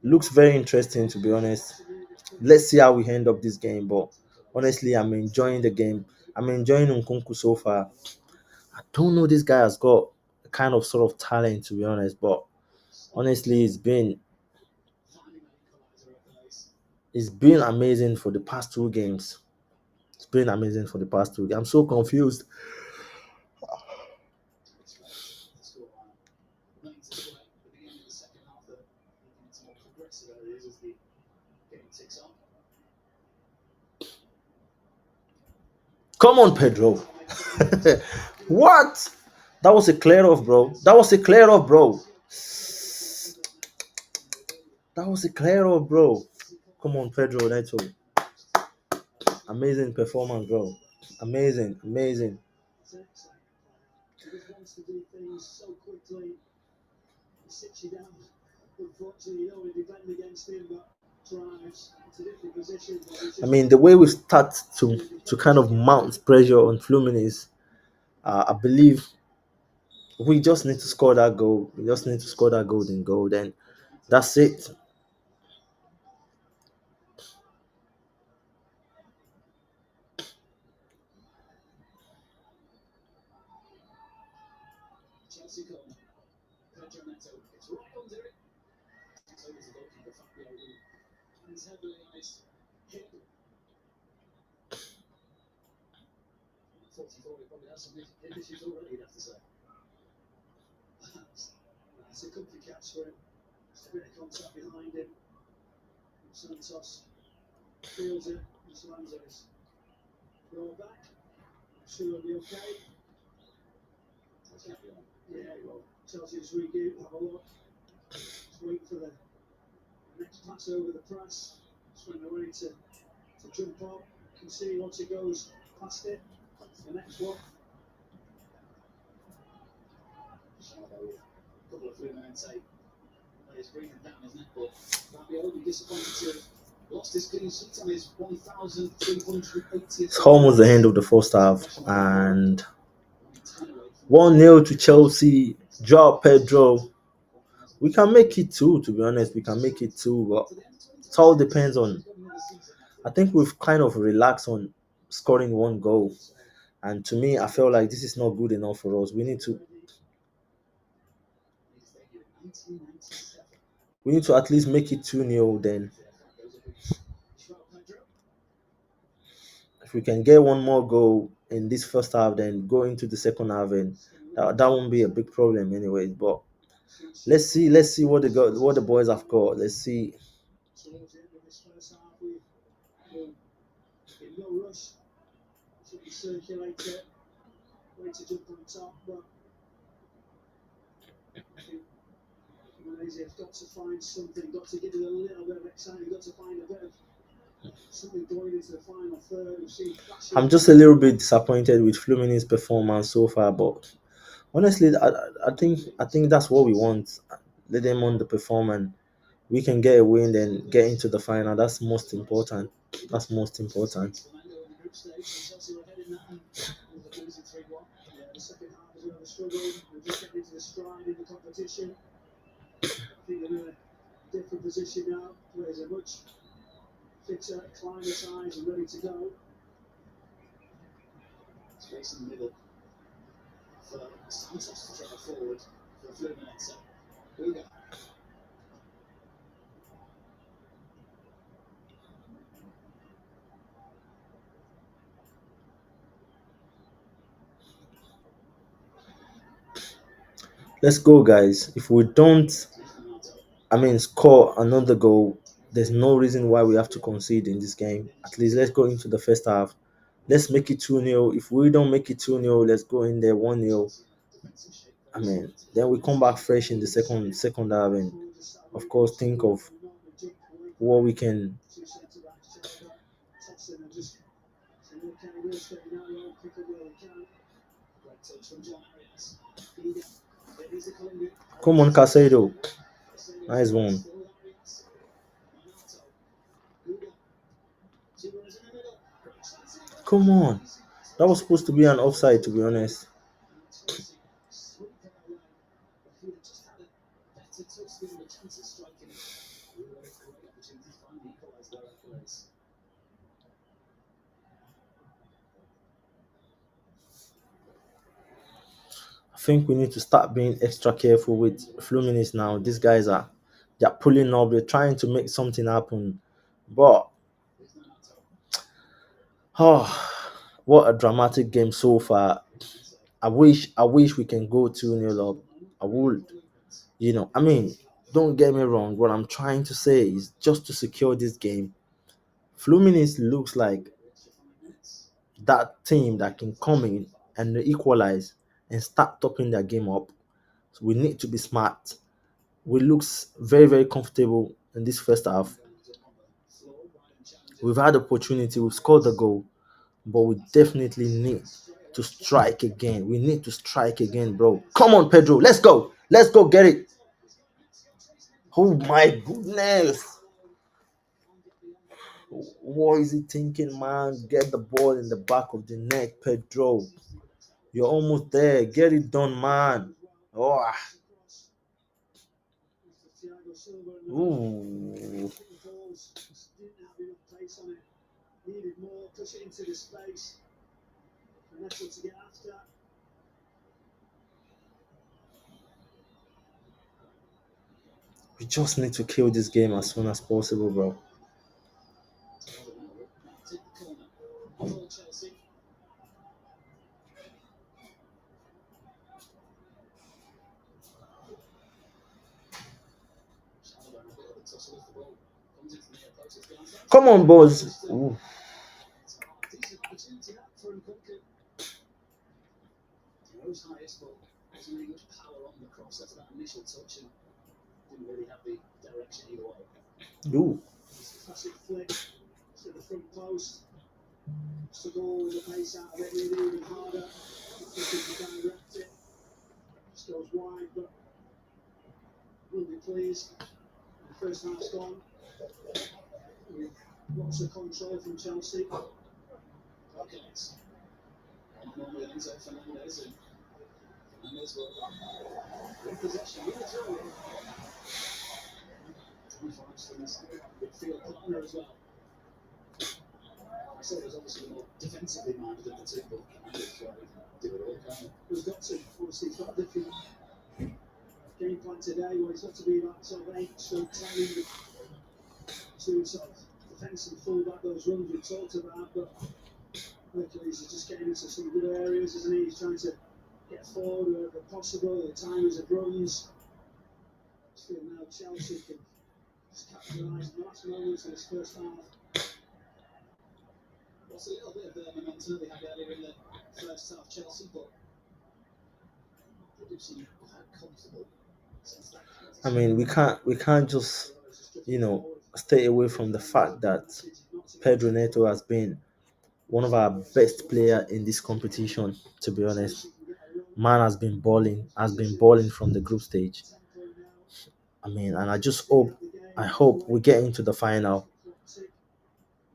looks very interesting, to be honest. Let's see how we end up this game. But honestly, I'm enjoying the game. I'm enjoying Nkunku so far. I don't know, this guy has got a kind of sort of talent, to be honest. But honestly, it's been amazing for the past two games. It's been amazing for the past two games. I'm so confused. Come on, Pedro. What? That was a clear off, bro. That was a clear off, bro. That was a clear off, bro. Come on, Pedro Neto. Amazing performance, bro. Amazing, amazing. He just wants to do things so quickly. He sits you down. Unfortunately, you don't want to defend against him, but drives into different positions. I mean, the way we start to kind of mount pressure on Fluminense, I believe we just need to score that goal. We just need to score that golden goal. Then that's it. Chelsea corner. Pedro Neto. It's right under it. So there's the goalkeeper, Fabio, who is heavily on his hip. 44, he probably has some hip issues already, you'd have to say. That's a comfy catch for him. Just a bit of contact behind him. Santos feels it. Just lands on his roll back. I'm sure he'll be okay. Yeah, well, Chelsea just regroup, have a look. Just wait for the next pass over the press. Just when they're ready to jump up. You can see once it goes past it, the next one. A couple of Fluminense players breathing down his neck, but Fabio will be disappointed to have lost his clean sheet on his 1,380th. It's almost the end of the first half, and 1-0 to Chelsea. Joao Pedro. We can make it two, to be honest. We can make it two, but it all depends on. I think we've kind of relaxed on scoring one goal, and to me, I feel like this is not good enough for us. We need to at least make it 2-0. Then, if we can get one more goal in this first half, then go into the second half, and that won't be a big problem, anyways. But let's see what the boys have got. Let's see. No rush. Should be circulated. Way to jump on top, but I think Malaysia's got to find something, got to give it a little bit of excitement, got to find a bit of I'm just a little bit disappointed with Fluminense's performance so far, but honestly, I think that's what we want. Let them underperform and we can get a win and get into the final. That's most important. That's most important. Let's go, guys. If we don't, score another goal, there's no reason why we have to concede in this game. At least let's go into the first half. Let's make it 2-0. If we don't make it 2-0, let's go in there 1-0. Then we come back fresh in the second half and of course think of what we can. Come on, Casado. Nice one. Come on. That was supposed to be an offside, to be honest. I think we need to start being extra careful with Fluminense now. These guys they're pulling up, they're trying to make something happen. But oh, what a dramatic game so far. I wish we can go 2-0 up. I would. Don't get me wrong. What I'm trying to say is just to secure this game. Fluminense looks like that team that can come in and equalize and start topping their game up. So we need to be smart. We looks very, very comfortable in this first half. We've had opportunity, we've scored the goal, but we definitely need to strike again. We need to strike again, bro. Come on, Pedro. Let's go. Let's go get it. Oh my goodness. What is he thinking, man? Get the ball in the back of the net, Pedro. You're almost there. Get it done, man. Oh, ooh. We just need to kill this game as soon as possible, bro. Come on, boys. Ooh. Ooh. We can't just stay away from the fact that Pedro Neto has been one of our best player in this competition. To be honest, man has been balling from the group stage. I mean, and I hope we get into the final.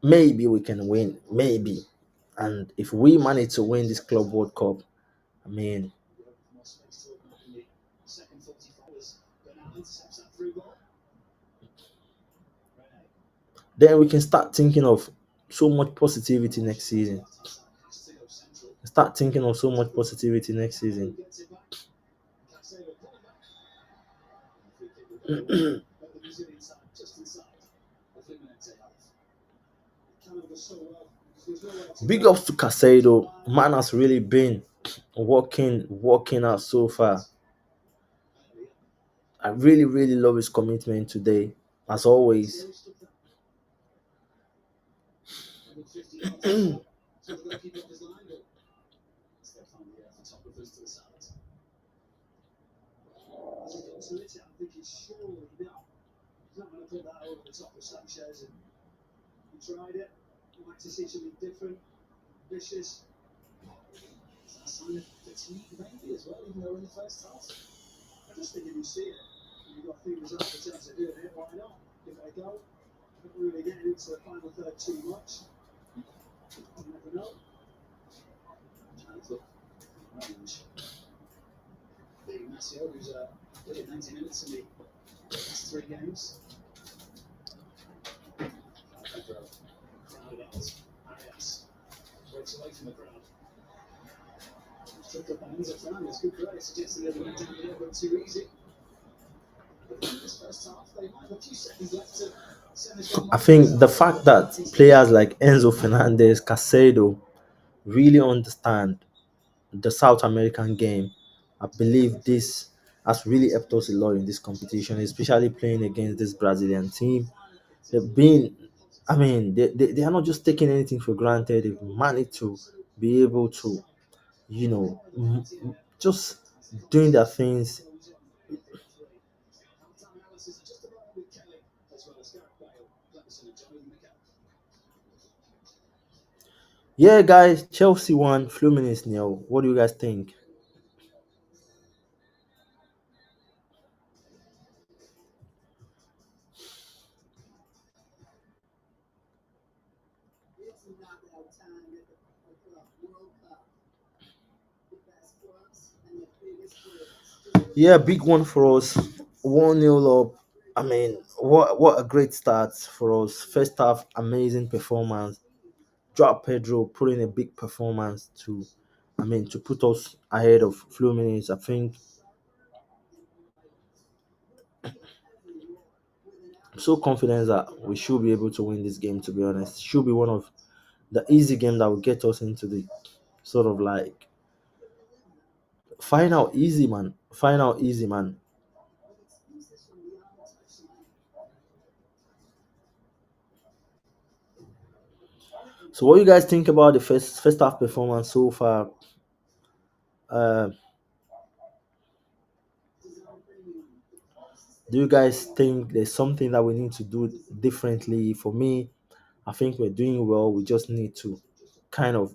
Maybe we can win, maybe. And if we manage to win this Club World Cup, I mean, then we can start thinking of so much positivity next season. Start thinking of so much positivity next season. Big ups to Casado. Man has really been working out so far. I really, really love his commitment today, as always. I think the fact that players like Enzo Fernandez, Casado really understand the South American game, I believe this has really helped us a lot in this competition, especially playing against this Brazilian team. They've been, I mean, they are not just taking anything for granted. They've managed to be able to, just doing their things. Yeah, guys, Chelsea won, Fluminense nil. What do you guys think? Yeah, big one for us. 1-0 up. I mean, what a great start for us. First half, amazing performance. Drop Pedro put in a big performance to put us ahead of Fluminense. I think I'm so confident that we should be able to win this game. To be honest, should be one of the easy game that will get us into the sort of like final easy man. Final easy man. So, what you guys think about the first half performance so far? Uh, do you guys think there's something that we need to do differently? For me, I think we're doing well. We just need to kind of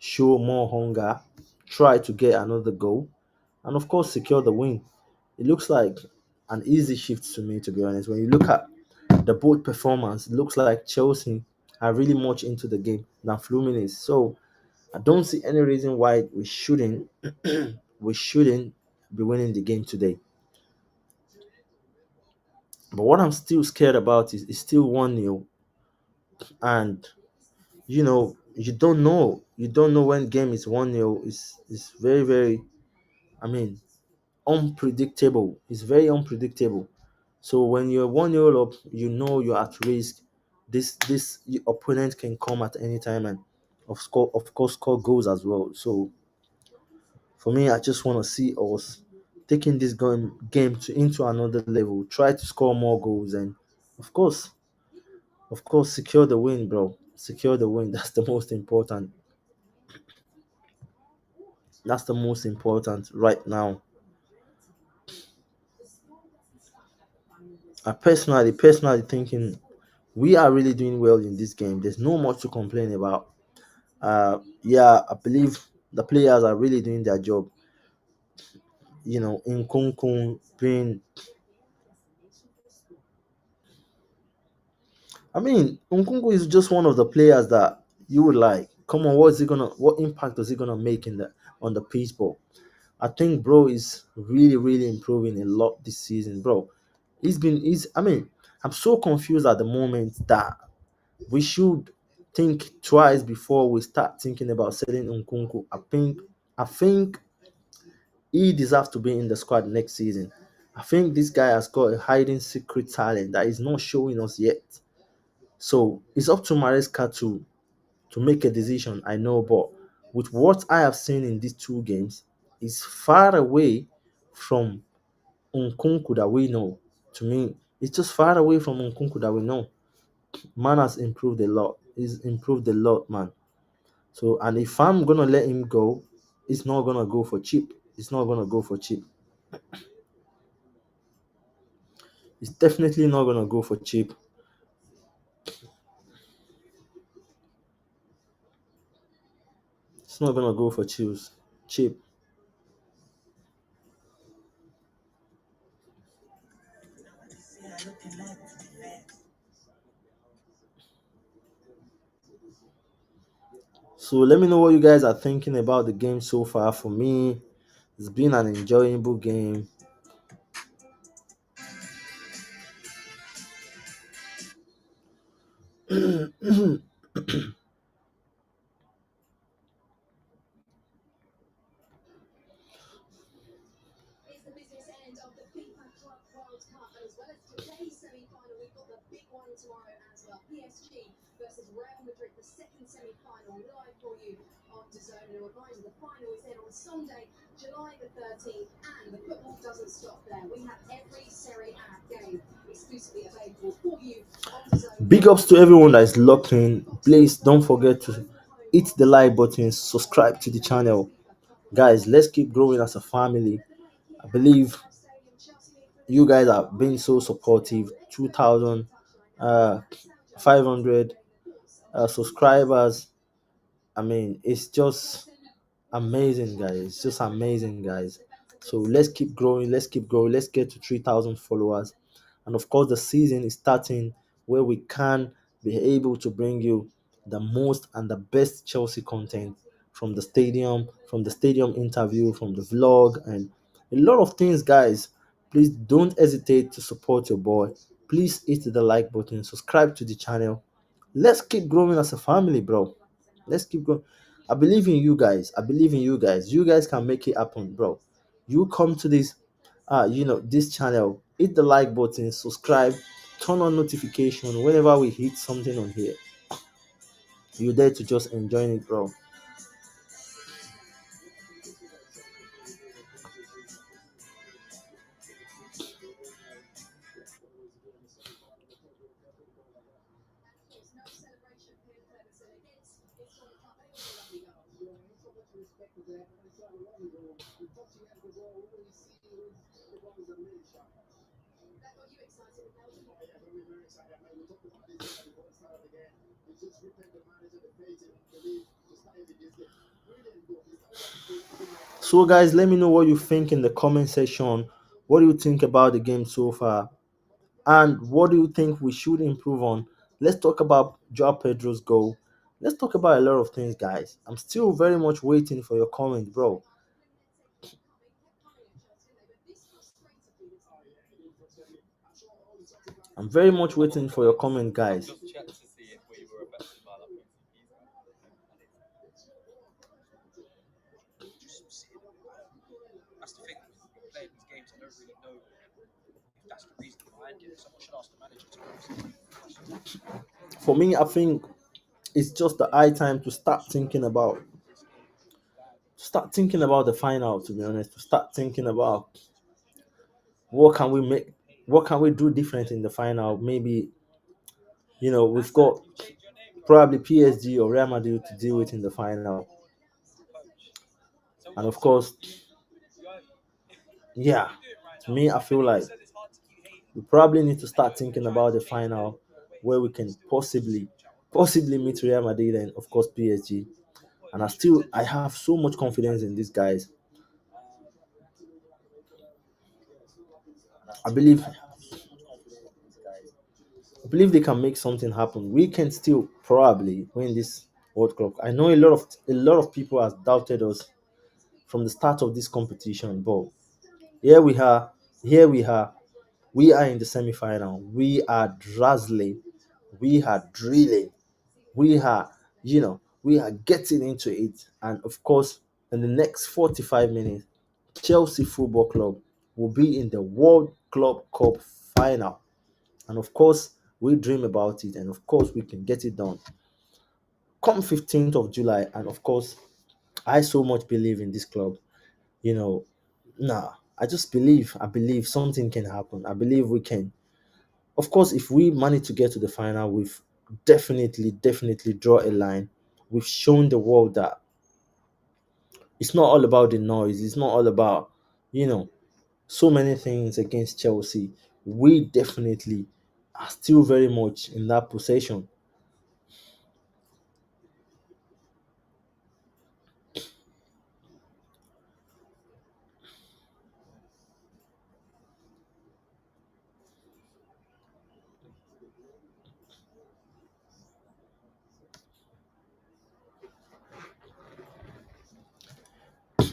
show more hunger, try to get another goal, and of course secure the win. It looks like an easy shift to me, to be honest. When you look at the both performance, it looks like Chelsea are really much into the game than Fluminense. So I don't see any reason why we shouldn't be winning the game today. But what I'm still scared about is still 1-0, and you don't know when game is 1-0. It's very, very, I mean, unpredictable. It's very unpredictable. So when you're 1-0 up, you know you're at risk. This opponent can come at any time and of course score goals as well. So for me, I just want to see us taking this game to into another level. Try to score more goals and of course, secure the win, bro. Secure the win. That's the most important. That's the most important right now. I personally thinking We are really doing well in this game. There's no much to complain about. Yeah, I believe the players are really doing their job. In Kunkun being, I mean, Nkunku is just one of the players that you would like. Come on, what impact is he gonna make in the on the pitch, bro? I think bro is really, really improving a lot this season, bro. I mean, I'm so confused at the moment that we should think twice before we start thinking about selling Nkunku. I think he deserves to be in the squad next season. I think this guy has got a hiding secret talent that is not showing us yet. So it's up to Maresca to make a decision. I know, but with what I have seen in these two games, it's far away from Nkunku that we know. To me, it's just far away from Nkunku that we know. Man has improved a lot. He's improved a lot, man. So, and if I'm gonna let him go, it's not gonna go for cheap. It's not gonna go for cheap. It's definitely not gonna go for cheap. It's not gonna go for cheap. Cheap. So let me know what you guys are thinking about the game so far. For me, it's been an enjoyable game. Big ups to everyone that is locked in. Please don't forget to hit the like button, subscribe to the channel. Guys, let's keep growing as a family. I believe you guys are being so supportive. 2,500 subscribers. I mean, it's just amazing, guys. It's just amazing, guys. So let's keep growing. Let's keep growing. Let's get to 3,000 followers. And of course, the season is starting where we can be able to bring you the most and the best Chelsea content from the stadium interview, from the vlog, and a lot of things, guys. Please don't hesitate to support your boy. Please hit the like button, subscribe to the channel. Let's keep growing as a family, bro. Let's keep going. I believe in you guys. I believe in you guys. You guys can make it happen, bro. You come to this channel, hit the like button, subscribe, turn on notification whenever we hit something on here. You're there to just enjoy it, bro. So, guys, let me know what you think in the comment section. What do you think about the game so far? And what do you think we should improve on? Let's talk about Joao Pedro's goal. Let's talk about a lot of things, guys. I'm still very much waiting for your comment, bro. I'm very much waiting for your comment, guys. For me, I think it's just the high time to start thinking about the final. To be honest, to start thinking about what can we make, what can we do different in the final. Maybe we've got probably PSG or Real Madrid to deal with in the final, and of course, yeah. To me, I feel like we probably need to start thinking about the final. where we can possibly meet Real Madrid and of course PSG. And I have so much confidence in these guys. I believe I believe they can make something happen. We can still probably win this World Cup. I know a lot of people have doubted us from the start of this competition, but here we are. Here we are. We are in the semi-final. We are dazzling. We are drilling. We are getting into it. And of course, in the next 45 minutes, Chelsea Football Club will be in the World Club Cup final. And of course, we dream about it. And of course, we can get it done. Come 15th of July. And of course, I so much believe in this club. You know, nah, I believe something can happen. I believe we can. Of course, if we manage to get to the final, we've definitely draw a line. We've shown the world that it's not all about the noise. It's not all about, you know, so many things against Chelsea. We definitely are still very much in that possession.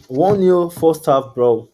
1-0 first half, bro.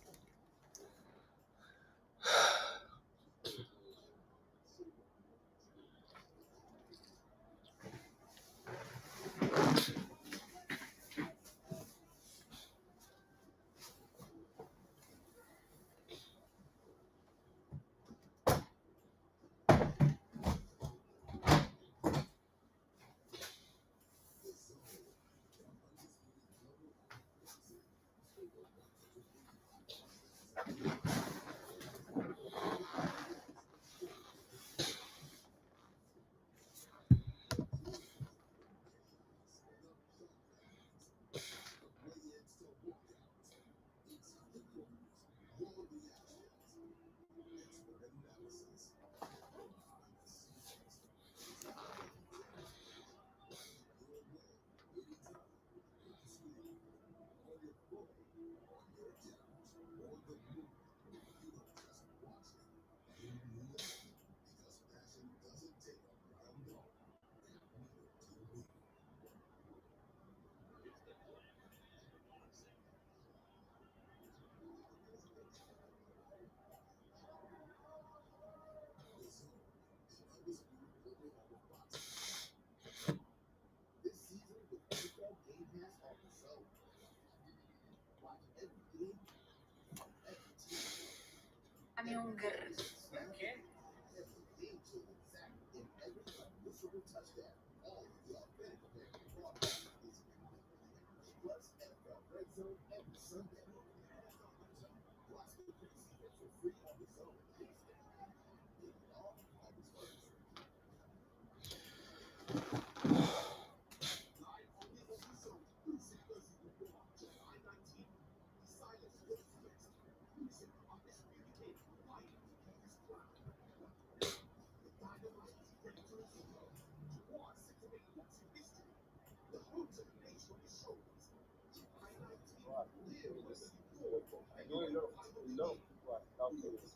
I know a lot of people have doubted us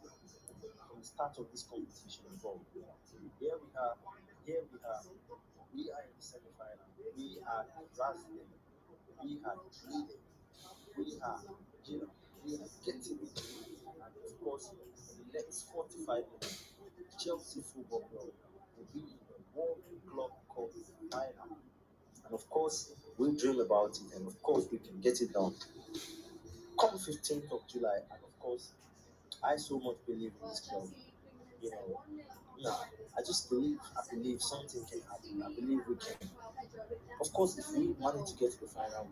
from the start of this competition, but here we are. Here we are. We are in the semi-final. We are dazzling. We are drilling. We are, you know, we are getting it. And of course, in the next 45 minutes, Chelsea Football Club will be in the World Club Cup final. And of course, we dream about it, and of course, we can get it done. Come 15th of July, and of course, I so much believe in this club. You know, nah, I believe something can happen. I believe we can. Of course, if we manage to get to the final,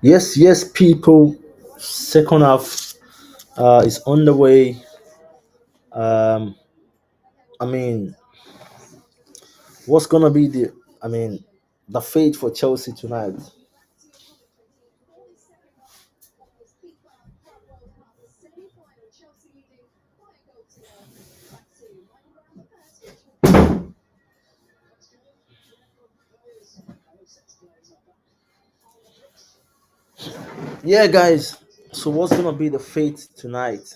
Yes, yes, people. Second half is on the way. Um, I mean, what's gonna be the fate for Chelsea tonight? Yeah, guys. So what's gonna be the fate tonight?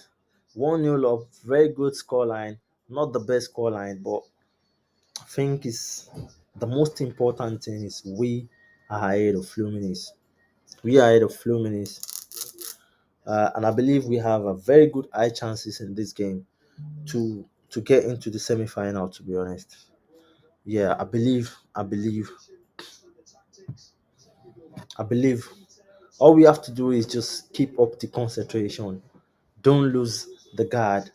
1-0 up, very good scoreline. Not the best scoreline, but I think is the most important thing is we are ahead of Fluminense. We are ahead of Fluminense, and I believe we have a very good high chances in this game to get into the semi-final. To be honest, yeah, I believe all we have to do is just keep up the concentration. Don't lose the guard.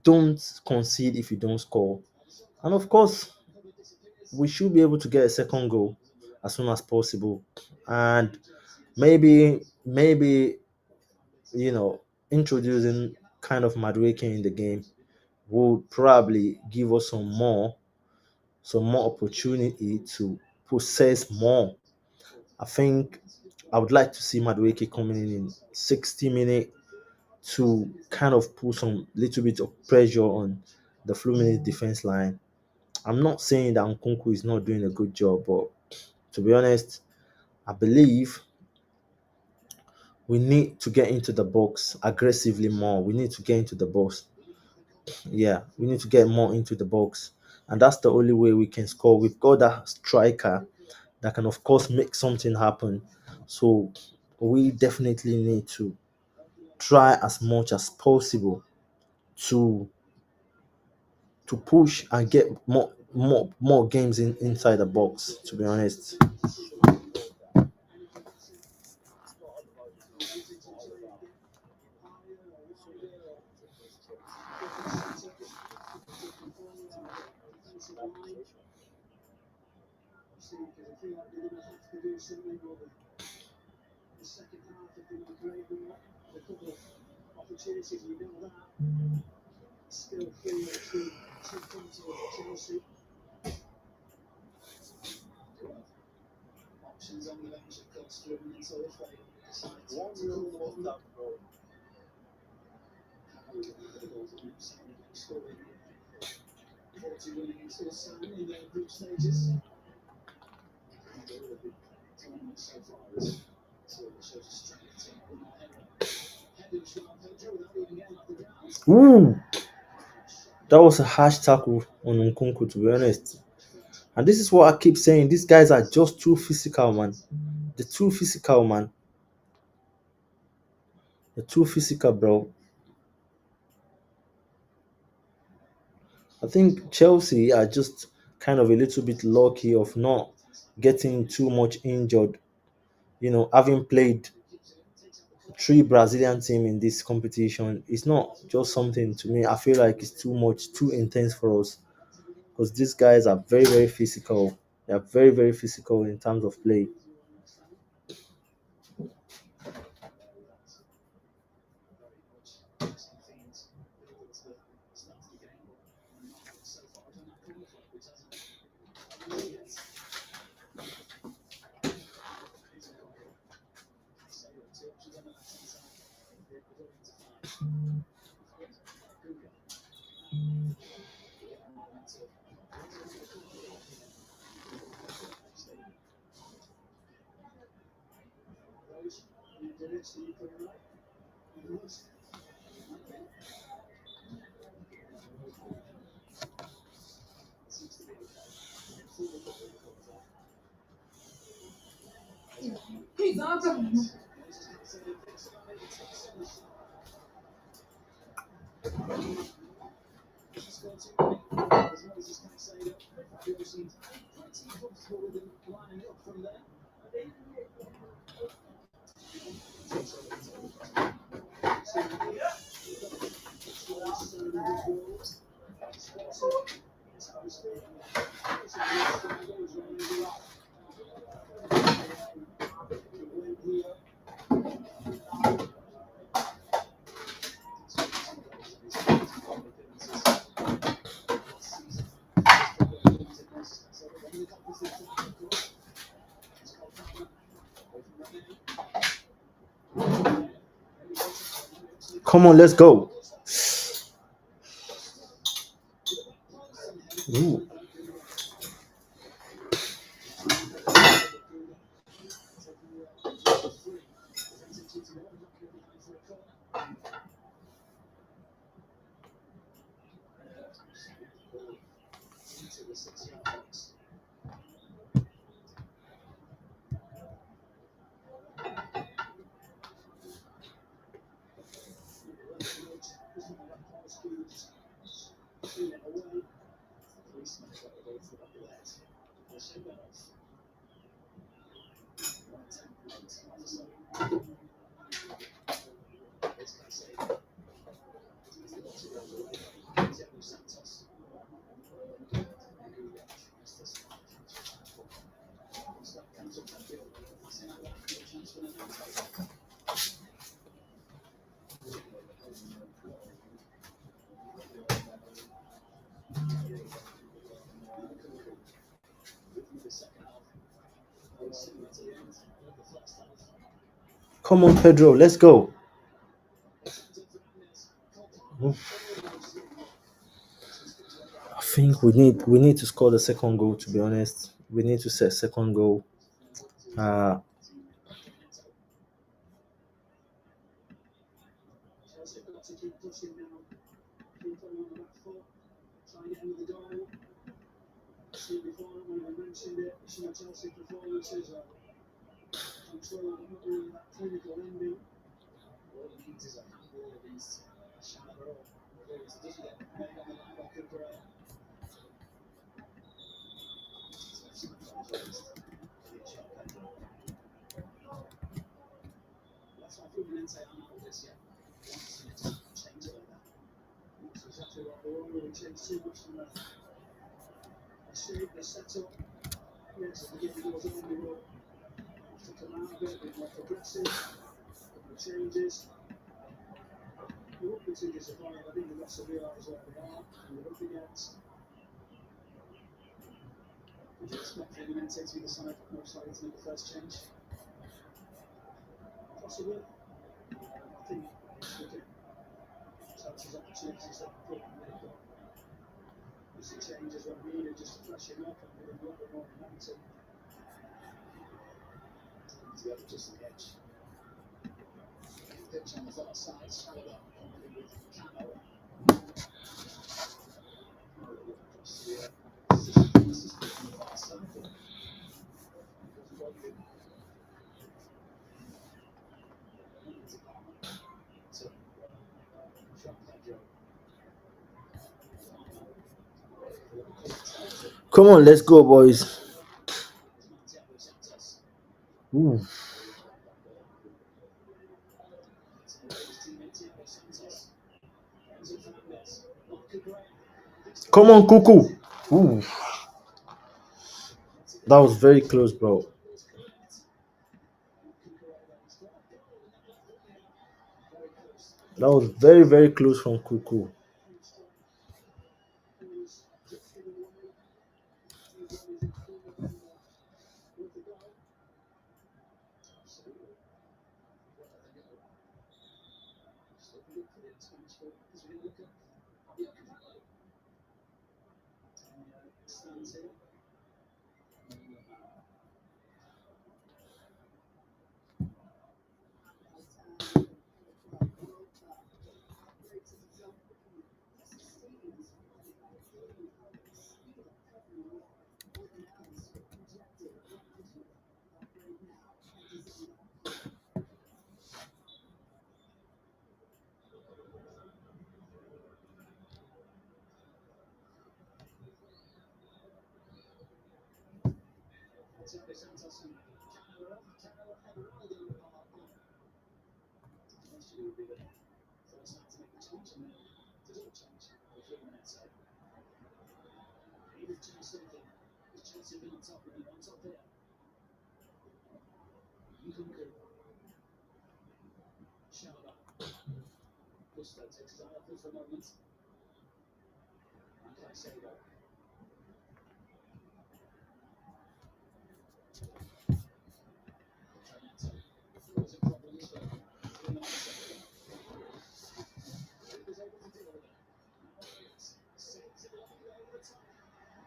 Don't concede if you don't score. And of course, we should be able to get a second goal as soon as possible. And maybe you know, introducing kind of Madueke in the game would probably give us some more opportunity to possess more. I think I would like to see Madueke coming in 60 minutes to kind of put some little bit of pressure on the Fluminense defense line. I'm not saying that Nkunku is not doing a good job, but to be honest, I believe we need to get into the box aggressively more. We need to get into the box. Yeah, we need to get more into the box, and that's the only way we can score. We've got that striker that can, of course, make something happen. So we definitely need to try as much as possible to push and get more games inside the box. To be honest, ooh, that was a harsh tackle on Nkunku. To be honest, and this is what I keep saying: these guys are just too physical, man. They're too physical, man. They're too physical, bro. I think Chelsea are just kind of a little bit lucky of not getting too much injured. Having played three Brazilian team in this competition, it's not just something to me. I feel like it's too much, too intense for us because these guys are very, very physical. They are very, very physical in terms of play. Come on, let's go. Ooh. Come on, Pedro, let's go. I think we need to score the second goal. To be honest, we need to set second goal. Uh, Come on, let's go, boys. Ooh. Come on, Cuckoo. Ooh. That was very close, bro. That was very, very close from Cuckoo.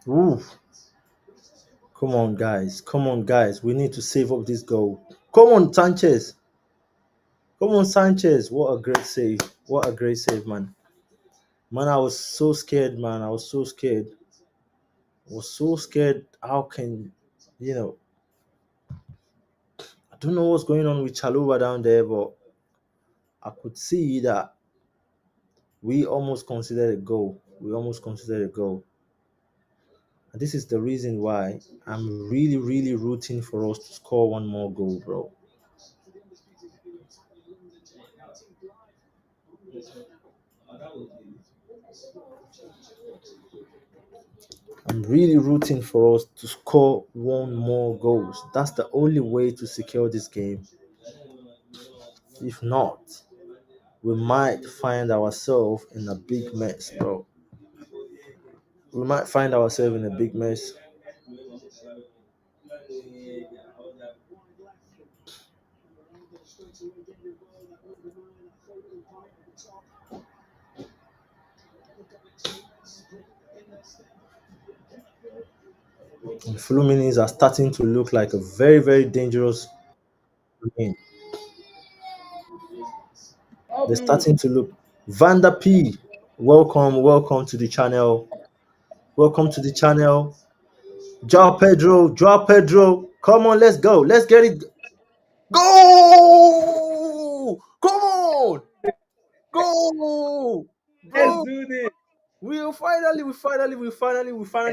Ooh. Come on, guys. Come on, guys. We need to save up this goal. Come on, Sanchez. Come on, Sanchez. What a great save. What a great save, man. Man, I was so scared, man. I was so scared. I was so scared. How can, you know, I don't know what's going on with Chaluba down there, but I could see that we almost considered a goal. We almost considered a goal. And this is the reason why I'm really, really rooting for us to score one more goal, bro. I'm really rooting for us to score one more goals. That's the only way to secure this game. If not, we might find ourselves in a big mess, bro. We might find ourselves in a big mess. And Fluminense are starting to look like a very, very dangerous team. They're starting to look. Vanda P. welcome to the channel. Welcome to the channel. Joao Pedro. Come on, let's go. Let's get it. Go! Come on! Go! Let's Bro, do this. we finally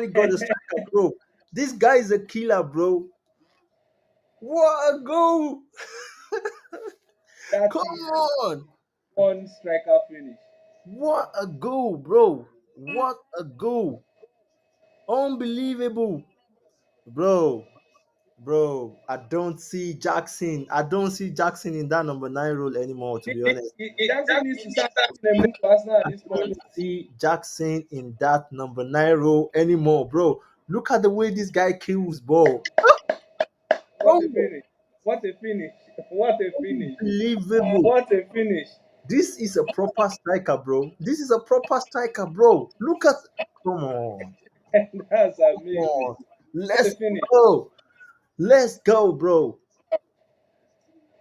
got the striker, bro. This guy is a killer, bro. What a goal! That Come is on! one striker finish. What a goal, bro! What a goal! Unbelievable, bro. Bro, I don't see Jackson in that number nine role anymore, to be honest. Jackson needs to start making a move for Arsenal at I this point. don't see Jackson in that number nine role anymore, bro. Look at the way this guy kills ball. What a Oh, finish. What a finish. What a finish. unbelievable. What a finish. This is a proper striker, bro. This is a proper striker, bro. Look at, come on, That's come amazing. on. What a Let's finish. go. Let's go, bro.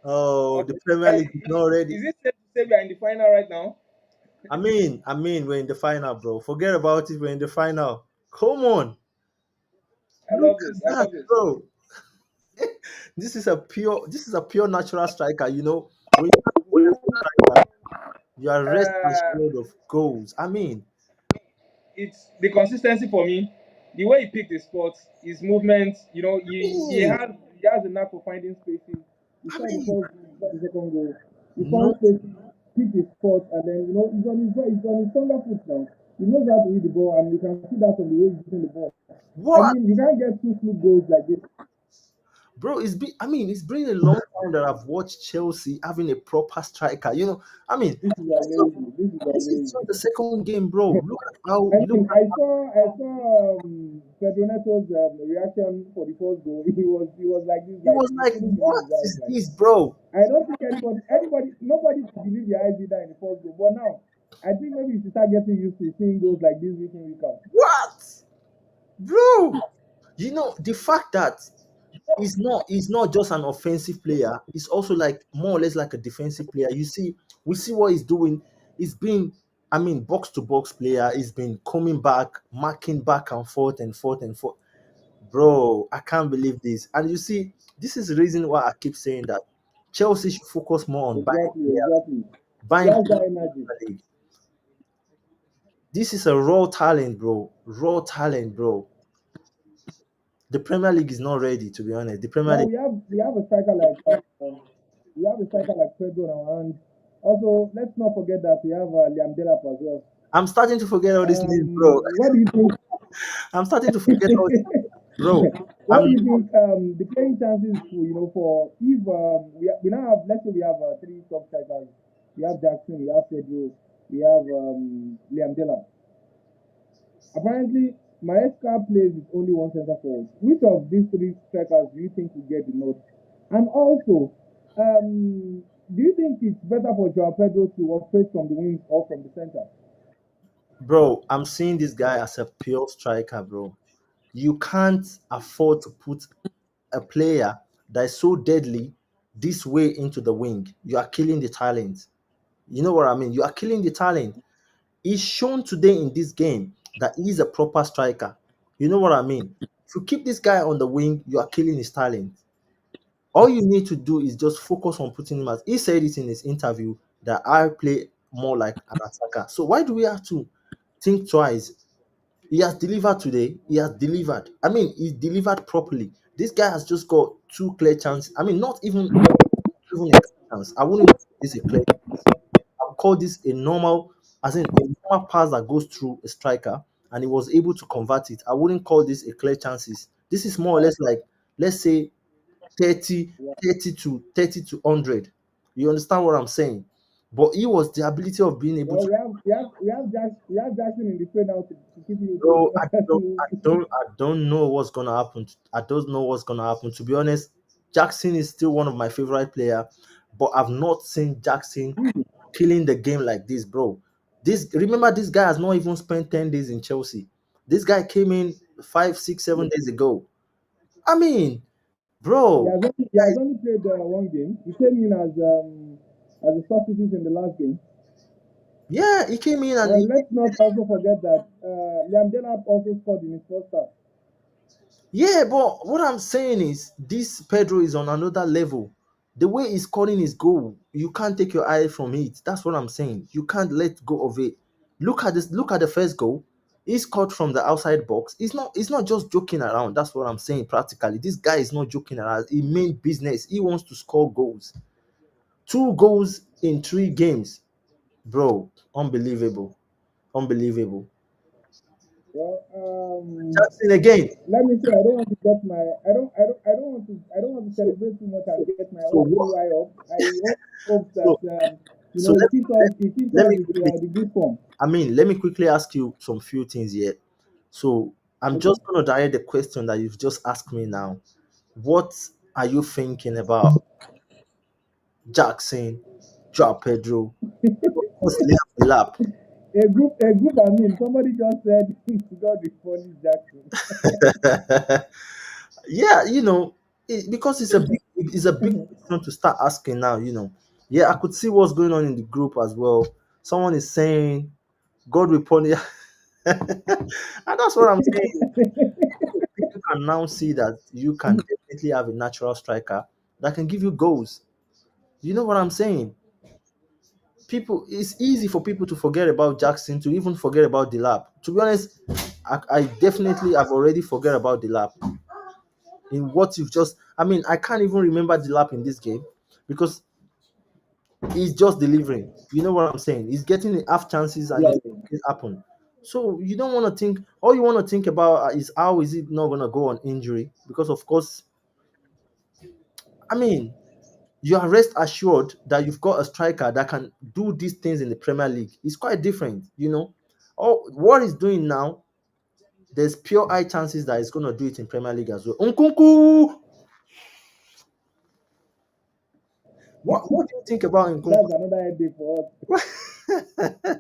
Oh, Okay. the Premier League is not ready. Is it safe to say we are in the final right now? We're in the final, bro. Forget about it. We're in the final. Come on, I look love this. at I that, love this. bro. This is a pure natural striker. When you have a natural striker, you are rest Uh, assured of goals. it's the consistency for me. The way he picked his spots, his movements, mean, he has a knack for finding spaces. He I scored the mean, first goal, he scored the second goal. He not found spaces, picked his spots, and then he's on his stronger foot now. He knows how to read the ball, and you can see that from the way he's hitting the ball. I what, mean, you can't get two fluke goals like this. bro. It's been a long time that I've watched Chelsea having a proper striker. This is this is amazing. This is this is amazing. just the second game, bro. I Look mean, at I saw Pedro Neto's reaction for the first goal. He was like this, he like was he like, couldn't believe what his eyes. is Like this, bro? I don't think nobody could believe their eyes either in the first goal. But now, I think maybe you should start getting used to seeing goals like this week in week out. What, bro? The fact that he's not just an offensive player, he's also like more or less like a defensive player. We see what he's doing. He's been, box to box player. He's been coming back, marking back and forth and forth and forth. Bro, I can't believe this. And you see, this is the reason why I keep saying that Chelsea should focus more on Exactly, exactly. He buying has players that in energy. the league. This is a raw talent, bro. Raw talent, bro. The Premier League is not ready, to be honest. The Premier Now League. we have a striker like we have a striker like Pedro now, and also let's not forget that we have Liam Delap as well. I'm starting to forget all these names, bro. What do you think? I'm starting to forget all these names, bro. What do I'm you think the playing chances for if we now have, let's say we have three top strikers. We have Jackson, we have Pedro, we have Liam Delap. Apparently, Maresca plays with only one centre forward. Which of these three strikers do you think will get the nod? And also, do you think it's better for Joao Pedro to operate from the wings or from the centre? bro. I'm seeing this guy as a pure striker, bro. You can't afford to put a player that is so deadly this way into the wing. You are killing the talent. You know what I mean? You are killing the talent. He's shown today in this game that he's a proper striker. You know what I mean? If you keep this guy on the wing, you are killing his talent. All you need to do is just focus on putting him as he said it in his interview that I play more like an attacker. So why do we have to think twice? He has delivered today. He has delivered. He delivered properly. This guy has just got two clear chances. Not even a clear chance. I wouldn't call this a clear. I would call this a normal, as in a normal pass that goes through a striker, and he was able to convert it. I wouldn't call this a clear chances. This is more or less like, let's say, 30, Yeah. 30 to 100. You understand what I'm saying? But he was the ability of being able Well, to. we have Jackson in the play now to keep you Bro, to I don't know what's gonna happen. I don't know what's gonna happen. To be honest, Jackson is still one of my favorite player, but I've not seen Jackson killing the game like this, bro. Remember, this guy has not even spent 10 days in Chelsea. This guy came in 5, 6, 7 days ago. I mean, bro, he has only played one game. He came in as a substitute in the last game. Yeah, he came in and Well, let's not also forget that Liam Delap also scored in his first half. yeah, but what I'm saying is this Pedro is on another level. The way he's scoring his goal, you can't take your eye from it. That's what I'm saying. You can't let go of it. Look at this. Look at the first goal. He scored from the outside box. He's not just joking around. That's what I'm saying. Practically, this guy is not joking around. He means business. He wants to score goals. 2 goals in 3 games, bro. Unbelievable. Unbelievable. Well, Jackson again. let me say I don't want to get my I don't want to So, celebrate too much and get my so own too what? high up. I hope that So so let me it keeps let us me with quickly the good form. let me quickly ask you some few things here. So I'm Okay. just gonna direct the question that you've just asked me now. What are you thinking about Jackson, Joao Pedro, what's left lap? A group. I mean, somebody just said God will punish Jackson. Yeah, because it's a big question to start asking now. Yeah, I could see what's going on in the group as well. Someone is saying God will punish, and that's what I'm saying. People can now see that you can definitely have a natural striker that can give you goals. You know what I'm saying? It's easy for people to forget about Jackson, to even forget about the lap. To be honest, I definitely have already forget about the lap in what you've just. I mean, I can't even remember the lap in this game because he's just delivering. You know what I'm saying? He's getting half chances and Yeah. it's it happen. So you don't want to think. All you want to think about is how is it not gonna go on injury? Because of course, I mean, you are rest assured that you've got a striker that can do these things in the Premier League. It's quite different. Oh, what he's doing now, there's pure high chances that he's going to do it in Premier League as well. Nkunku, what do you think about Nkunku? That's another headache for us.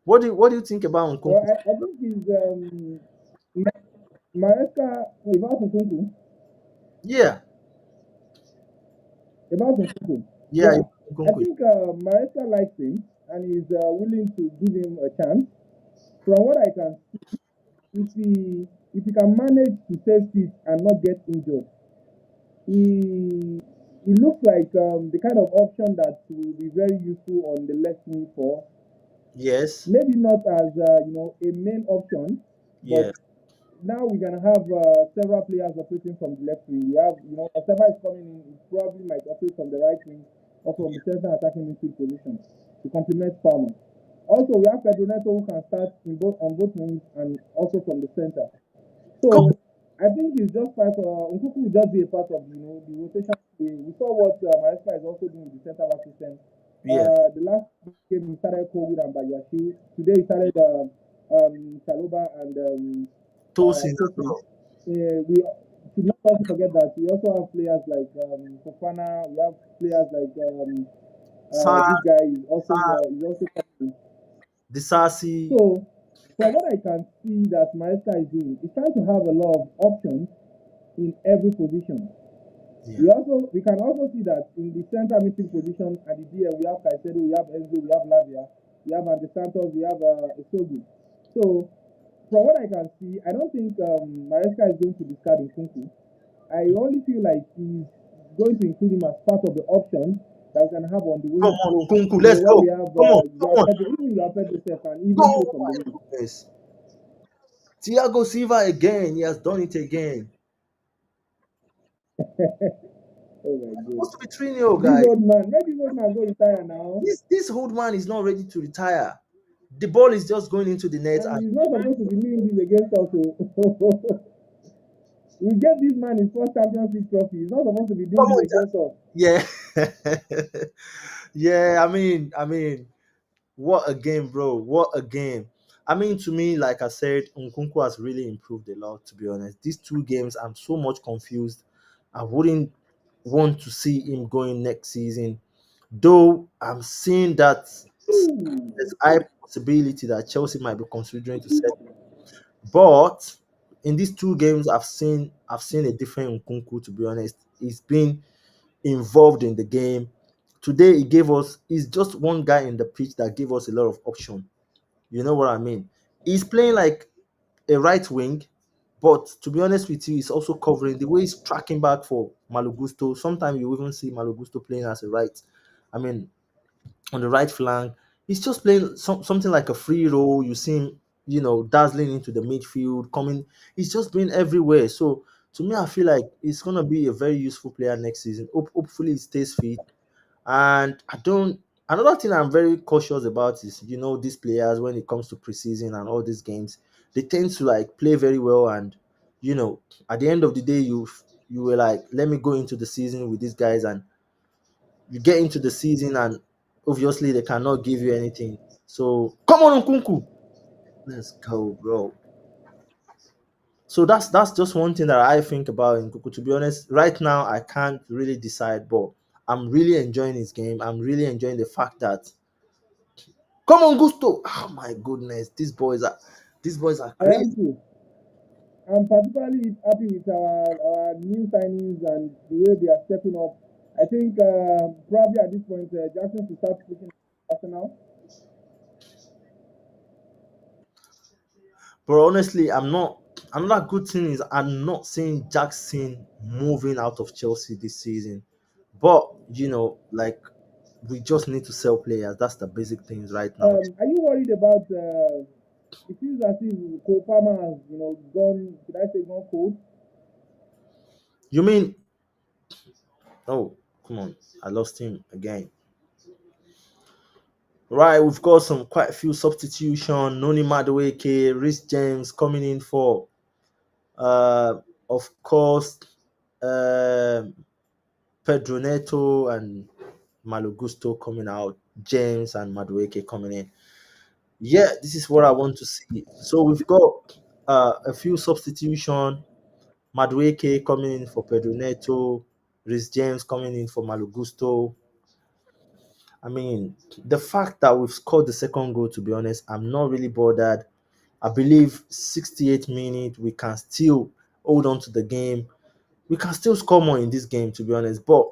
What do you think about Well, Nkunku? I think he's Maresca about Nkunku. Yeah, About Nkunku. yeah, Yeah, I Nkunku. think Maresca likes him and is willing to give him a chance. From what I can see, if he can manage to stay fit and not get injured, he looks like the kind of option that will be very useful on the left wing for us. Yes, Maybe not as a main option, but yeah, now we're gonna have several players operating from the left wing. We have whatever is coming in, it probably might operate from the right wing or from the center attacking midfield position to complement Palmer. Also, we have Pedro Neto who can start on both wings and also from the center. come on. So I think it's just part of Nkuku will just be a part of the rotation. We saw what Maresca is also doing with the center back system. Yeah, The last game he started Kogut and Bayashi. Today he started Saloba and Tosin as Tosin. well. We should not also forget that we also have players like Fofana. We have players like Sa, this guy is also Sa, coming. Disasi. So from what I can see that Maresca is doing, he's trying to have a lot of options in every position. Yeah, We can also see that in the center midfield position at the DM we have Caicedo, we have Enzo, we have Lavia, we have Andre Santos, we have Esogu. So from what I can see, I don't think Maresca is going to discard Nkunku. I only feel like he's going to include him as part of the options that we can have on the come wing. on, Nkunku, let's Where go. we have Come on, come on, Pedro, even Pedro can even play go. from the My wing. goodness. Thiago Silva again. He has done it again. Oh my God. Supposed to be 3-0, This guys. old man, let this old man go retire now. This old man is not ready to retire. The ball is just going into the net, And and he's not supposed to be doing this against us. Oh. We gave this man his first Champions League trophy. He's not supposed to be come doing on, this against us. yeah, yeah. I mean, what a game, bro! What a game. I mean, to me, like I said, Nkunku has really improved a lot. To be honest, these 2 games, I'm so much confused. I wouldn't want to see him going next season, though. I'm seeing that Ooh. there's high possibility that Chelsea might be considering to sell. But in these 2 games, I've seen a different Nkunku. To be honest, he's been involved in the game today he gave us, he's just one guy in the pitch that gave us a lot of option. You know what I mean? He's playing like a right wing, but to be honest with you, he's also covering the way he's tracking back for Malogusto. Sometimes you even see Malogusto playing as a right. I mean, on the right flank. He's just playing something like a free role. You see him, dazzling into the midfield, coming. He's just been everywhere. So to me, I feel like he's gonna be a very useful player next season. Hopefully, he stays fit. And I don't. Another thing I'm very cautious about is these players when it comes to preseason and all these games, they tend to like play very well, and you know at the end of the day you were like, let me go into the season with these guys, and you get into the season and obviously they cannot give you anything. So come on, Nkunku, let's go, bro. So that's just one thing that I think about Nkunku. To be honest, right now I can't really decide, but I'm really enjoying his game. I'm really enjoying the fact that come on, Gusto. Oh my goodness, these boys are I crazy. am too. I'm particularly happy with our new signings and the way they are stepping up. I think probably at this point, Jackson should start pushing Arsenal. But honestly, I'm not. Another good thing is I'm not seeing Jackson moving out of Chelsea this season. But like we just need to sell players. That's the basic things right now. Are you worried about? It feels as if Cole Palmer has, gone. Should I say gone cold? You mean? Oh, come on! I lost him again. Right, we've got some quite a few substitution. Noni Madueke, Rhys James coming in for, of course, um Pedro Neto and Malo Gusto coming out. James and Madueke coming in. Yeah, this is what I want to see. So we've got a few substitution. Madueke coming in for Pedro Neto, Rhys James coming in for Malo Gusto. I mean, the fact that we've scored the second goal, to be honest, I'm not really bothered. I believe 68 minutes, we can still hold on to the game. We can still score more in this game, to be honest. But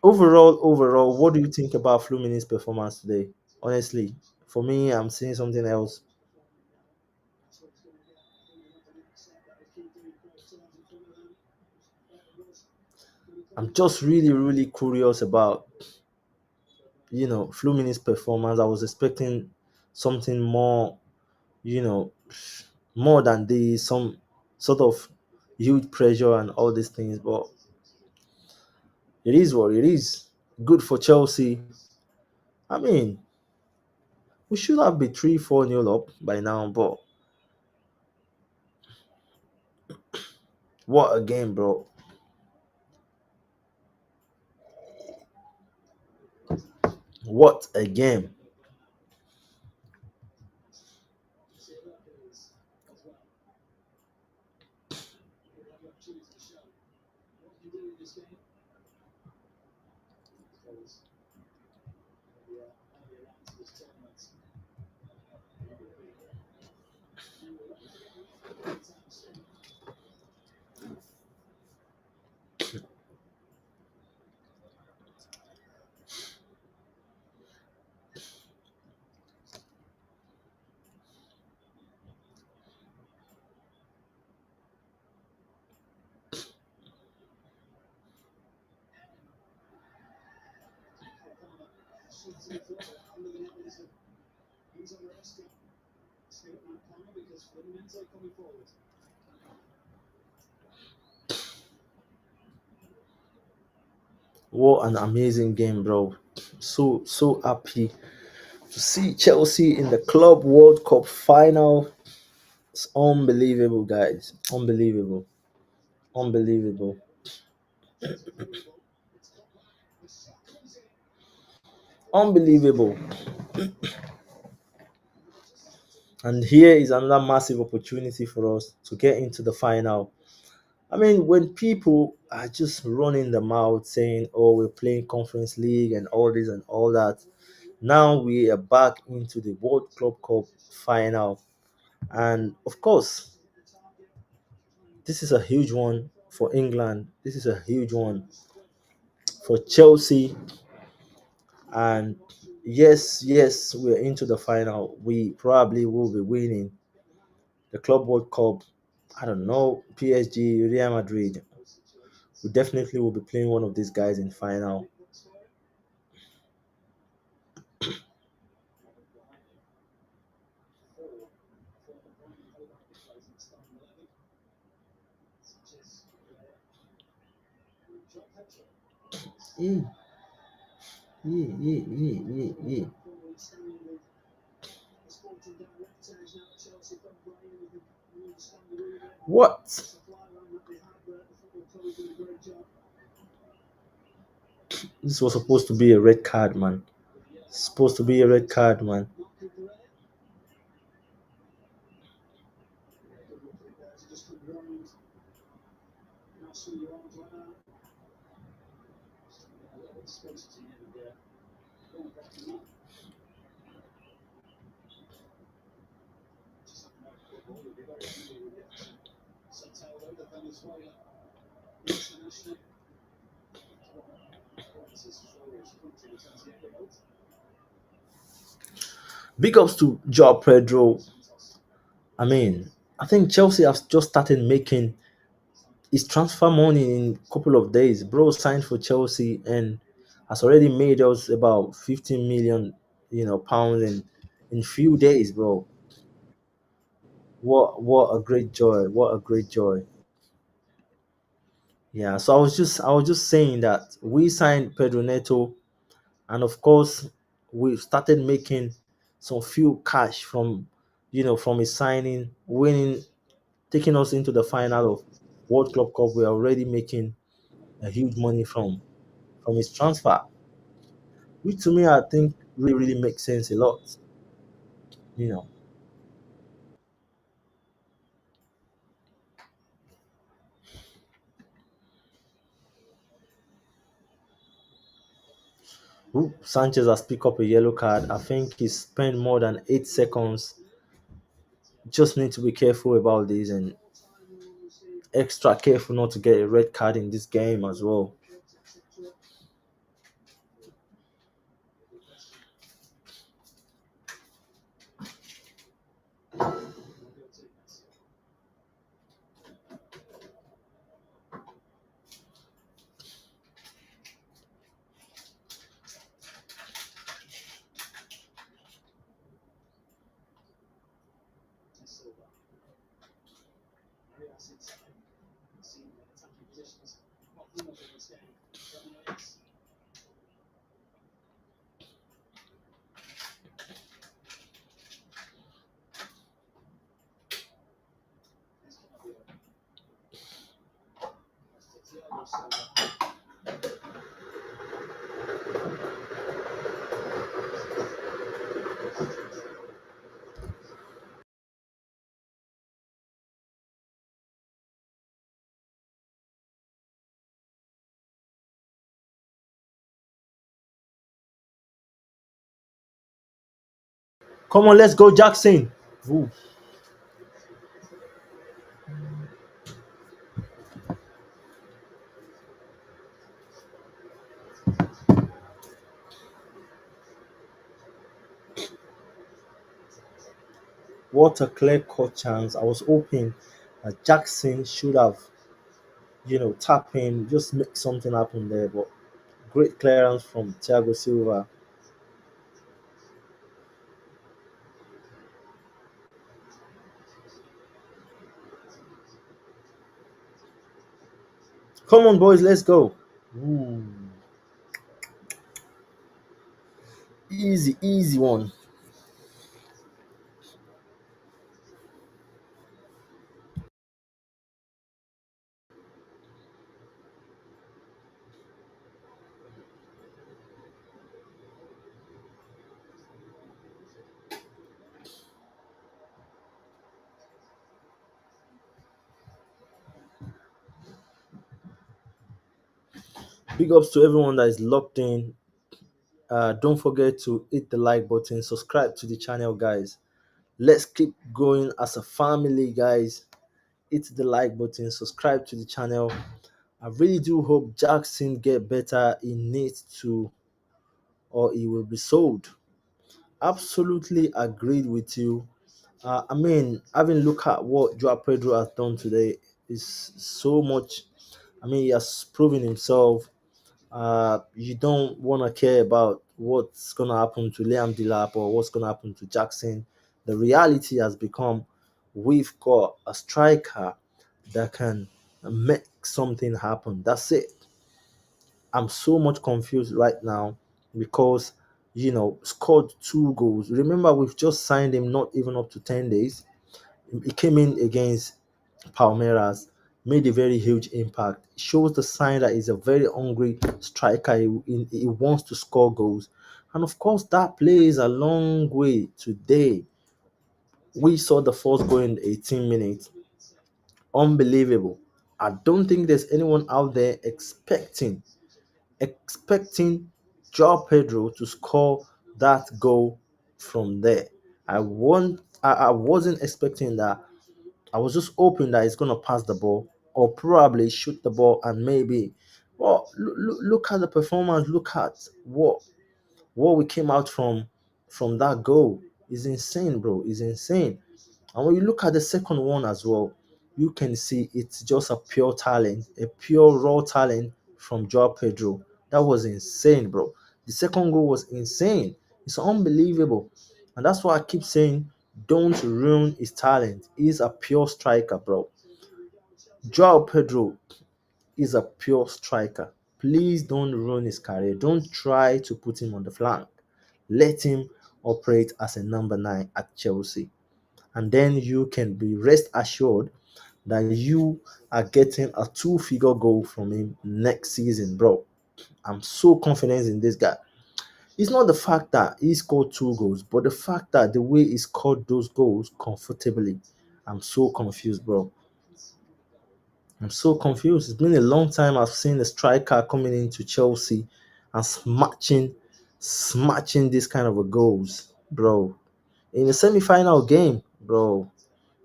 overall, what do you think about Fluminense's performance today? Honestly, for me, I'm seeing something else. I'm just really, really curious about Fluminense's performance. I was expecting something more, you know, more than this, some sort of huge pressure and all these things. But it is what it is. Good for Chelsea. I mean, we should have been 3-4 nil up by now, but what a game, bro. What a game. What an amazing game, bro. So happy to see Chelsea in the Club World Cup final. It's unbelievable, guys. Unbelievable. Unbelievable. Unbelievable. And here is another massive opportunity for us to get into the final. I mean, when people are just running the mouth saying, oh, we're playing Conference League and all this and all that, now we are back into the World Club Cup final. And of course, this is a huge one for England. This is a huge one for Chelsea. And yes, we're into the final. We probably will be winning the Club World Cup. I don't know, PSG, Real Madrid. We definitely will be playing one of these guys in final. Yeah, yeah. What? This was supposed to be a red card, man. Supposed to be a red card, man. Big ups to Joao Pedro. I mean, I think Chelsea have just started making his transfer money in a couple of days. Bro signed for Chelsea and has already made us about 15 million, pounds in few days, bro. What a great joy! What a great joy! Yeah. So I was just saying that we signed Pedro Neto, and of course we started making some few cash from his signing, winning, taking us into the final of World Club Cup. We're already making a huge money from his transfer, which to me I think really makes sense a lot. You know, Ooh, Sanchez has picked up a yellow card. I think he spent more than 8 seconds. Just need to be careful about this and extra careful not to get a red card in this game as well. Come on, let's go, Jackson. Ooh, what a clear cut chance. I was hoping that Jackson should have, tap in, just make something happen there. But great clearance from Thiago Silva. Come on, boys, let's go. Ooh, easy one. Big ups to everyone that is locked in. Don't forget to hit the like button, subscribe to the channel, guys. Let's keep going as a family, guys. Hit the like button, subscribe to the channel. I really do hope Jackson get better. He needs to or he will be sold. Absolutely agreed with you. I mean, having look at what Joao Pedro has done today is so much. I mean, he has proven himself. You don't want to care about what's going to happen to Liam Delap or what's going to happen to Jackson. The reality has become we've got a striker that can make something happen. That's it. I'm so much confused right now because scored 2 goals. Remember, we've just signed him not even up to 10 days. He came in against Palmeiras, made a very huge impact. Shows the sign that he's a very hungry striker. He wants to score goals. And of course, that plays a long way today. We saw the first goal in 18 minutes. Unbelievable. I don't think there's anyone out there expecting Joao Pedro to score that goal from there. I wasn't expecting that. I was just hoping that he's gonna pass the ball or probably shoot the ball and maybe. Well, look at the performance. Look at what we came out from that goal. Is insane, bro. Is insane. And when you look at the second one as well, you can see it's just a pure talent, a pure raw talent from Joao Pedro. That was insane, bro. The second goal was insane. It's unbelievable. And that's why I keep saying don't ruin his talent. He's a pure striker, bro. Joao Pedro is a pure striker. Please don't ruin his career. Don't try to put him on the flank. Let him operate as a number 9 at Chelsea. And then you can be rest assured that you are getting a two-figure goal from him next season, bro. I'm so confident in this guy. It's not the fact that he scored 2 goals, but the fact that the way he scored those goals comfortably. I'm so confused, bro. I'm so confused. It's been a long time I've seen a striker coming into Chelsea and smashing this kind of a goals, bro. In the semi-final game, bro.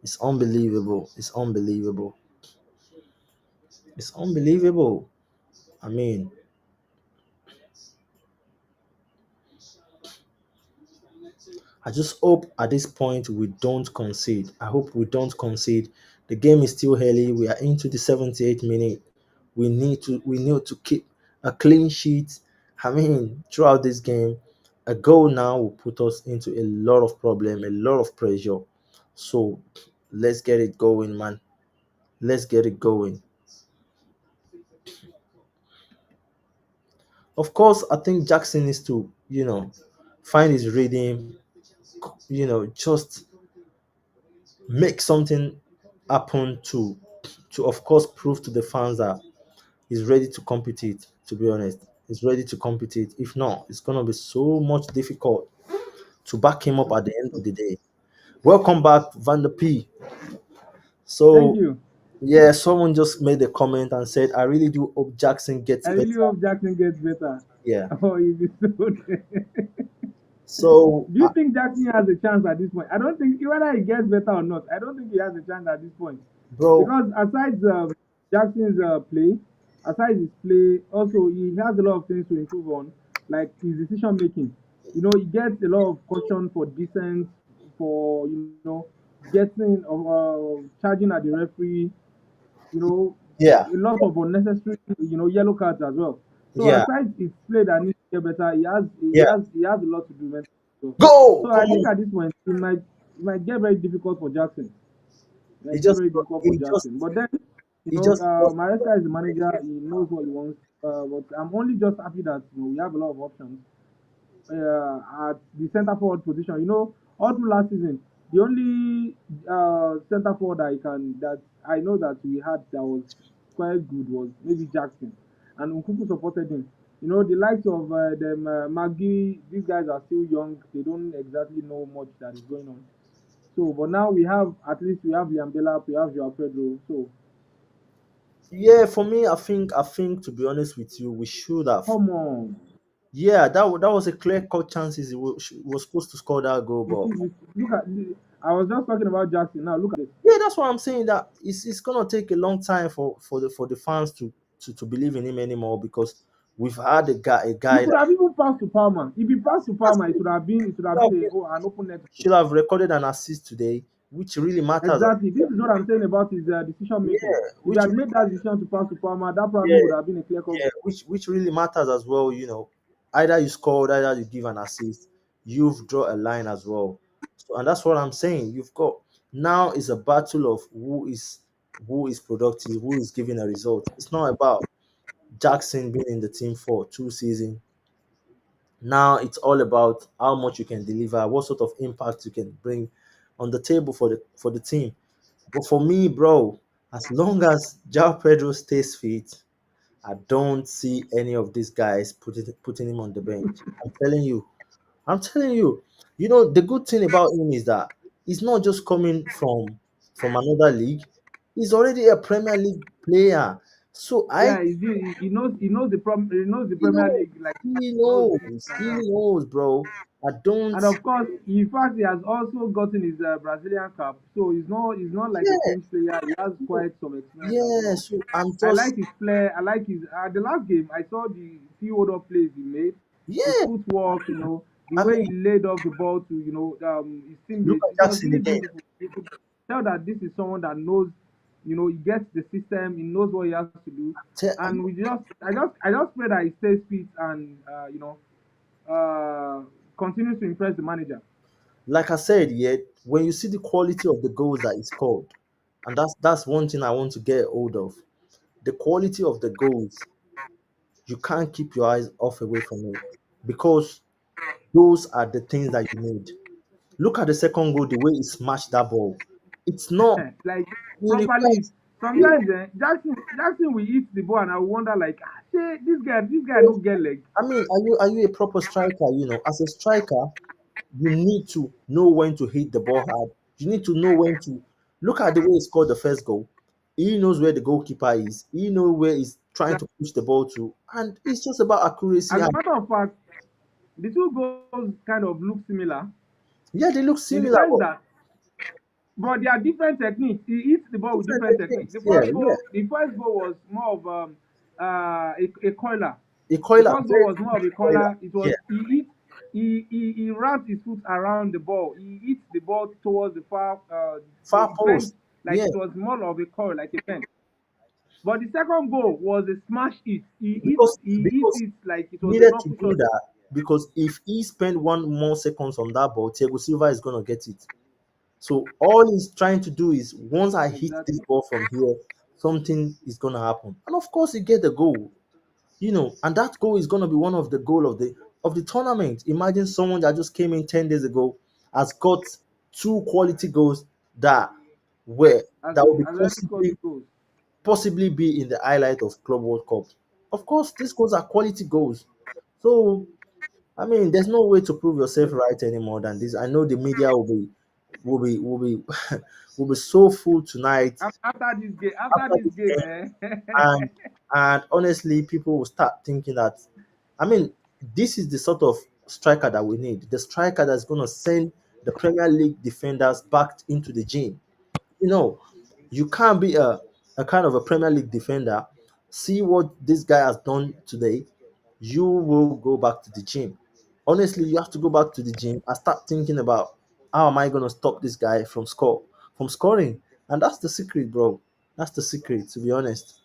It's unbelievable. It's unbelievable. It's unbelievable. I mean, I just hope at this point we don't concede. I hope we don't concede. The game is still early. We are into the 78th minute. We need to keep a clean sheet. I mean, throughout this game, a goal now will put us into a lot of problem, a lot of pressure. So let's get it going, man. Let's get it going. Of course, I think Jackson needs to, find his rhythm, just make something happen to of course prove to the fans that he's ready to compete it, to be honest. He's ready to compete it. If not, it's gonna be so much difficult to back him up at the end of the day. Welcome back, Van der P. Thank So you. yeah, someone just made a comment and said, I really do hope Jackson gets I better. really hope Jackson gets better. Yeah. Oh, he'll be so. So Do you think Jackson has a chance at this point? I don't think whether he gets better or not. I don't think he has a chance at this point bro, because aside Jackson's play, aside his play, also he has a lot of things to improve on, like his decision making. He gets a lot of caution for dissent, for getting charging at the referee. you know, yeah, a lot of unnecessary, yellow cards as well. So yeah, aside his play that needs to get better, yeah. he has a lot to do mentally. Go! So Come I think on. at this point it might get very difficult for Jackson. It He might get just very difficult for he just Jackson. But then, he just Maresca is the manager. He knows what he wants. But I'm only just happy that we have a lot of options at the center forward position. All through last season, the only center forward that I know that we had that was quite good was maybe Jackson, and Nkunku supported him. The likes of them Maggie, these guys are still young. They don't exactly know much that is going on. So, but now we have Liam Delap, we have Joao Pedro. So, yeah, for me, I think to be honest with you, we should have. come on. Yeah, that was a clear cut chances. He was supposed to score that goal, You but see, look at. I was just talking about Jackson. Now look at this. yeah, that's what I'm saying. That it's gonna take a long time for the fans to believe in him anymore because We've had a He guy could that have even passed to Palmer. If he passed to that's Palmer, it. it would have Should have been been- an open net goal. should have recorded an assist today, which really matters. Exactly. This is what I'm saying about his decision making. Yeah, If he which had made that decision to pass to Palmer, that probably yeah, would have been a clear cut yeah, goal. which really matters as well. Either you scored, either you give an assist, you've drawn a line as well. So, and that's what I'm saying. You've got now is a battle of who is productive, who is giving a result. It's not about Jackson being in the team for 2 seasons. Now it's all about how much you can deliver, what sort of impact you can bring on the table for the team. But for me, bro, as long as Jao Pedro stays fit, I don't see any of these guys putting him on the bench. I'm telling you. I'm telling you. The good thing about him is that he's not just coming from another league. He's already a Premier League player. So Yeah, he knows he knows the he Premier knows, League like he knows it. knows, he knows, bro. I don't. And of course, in fact, he has also gotten his Brazilian cap, so he's not like a Yeah, fringe player. He has quite some experience as yeah. well. So I'm I like just. his flair. I like his the last game. I saw the few hold up plays he made, his Yeah. footwork. The I way he mean, laid off the ball to his look teammates. at It was Jackson really again. beautiful. You could tell that this is someone that knows. He gets the system. He knows what he has to do. Te- And I just pray that he stays fit and continues to impress the manager. like I said, yet when you see the quality of the goals that he scored, and that's one thing I want to get hold of. The quality of the goals, you can't keep your eyes off away from it because those are the things that you need. Look at the second goal, the way he smashed that ball. It's not Like he properly. requires. Sometimes Jackson will eat the ball and I will wonder like, say this guy no get leg. I mean, are you a proper striker? As a striker, you need to know when to hit the ball hard. You need to know when to look at the way he scored the first goal. He knows where the goalkeeper is. He knows where he's trying Like, to push the ball to, and it's just about accuracy. as a And matter of fact, the two goals kind of look similar yeah, they look in the similar, sense but that, but they are different techniques. He hits the ball with different different techniques. techniques. Yeah, yeah. The first goal was more of a curler. A The coiler, first goal very was more of a coiler. curler. It was Yeah, he wrapped his foot around the ball. He hit the ball towards the far so far it bent post. like Yeah, it was more of a curl, like a bend. But the second goal was a smash hit. because He hit because it like it he was a needed to knuckle do shot. that because if he spend 1 more seconds on that ball, Thiago Silva is gonna get it. So all he's trying to do is once I hit this Exactly. ball from here, something is gonna happen. And of course he get the goal. And that goal is gonna be one of the goal of the tournament. Imagine someone that just came in 10 days ago has got two quality goals that were that will be As already scored possibly two goals. possibly be in the highlight of Club World Cup. Of course, these goals are quality goals. So I mean, there's no way to prove yourself right anymore than this. I know the media will be will be so full tonight After after this this game, game, eh? and and honestly, people will start thinking that. I mean, this is the sort of striker that we need. The striker that's going to send the Premier League defenders back into the gym. You know, you can't be a kind of a Premier League defender. See what this guy has done today. You will go back to the gym. Honestly, you have to go back to the gym and start thinking about how am I gonna stop this guy from scoring. And that's the secret, bro. That's the secret, to be honest.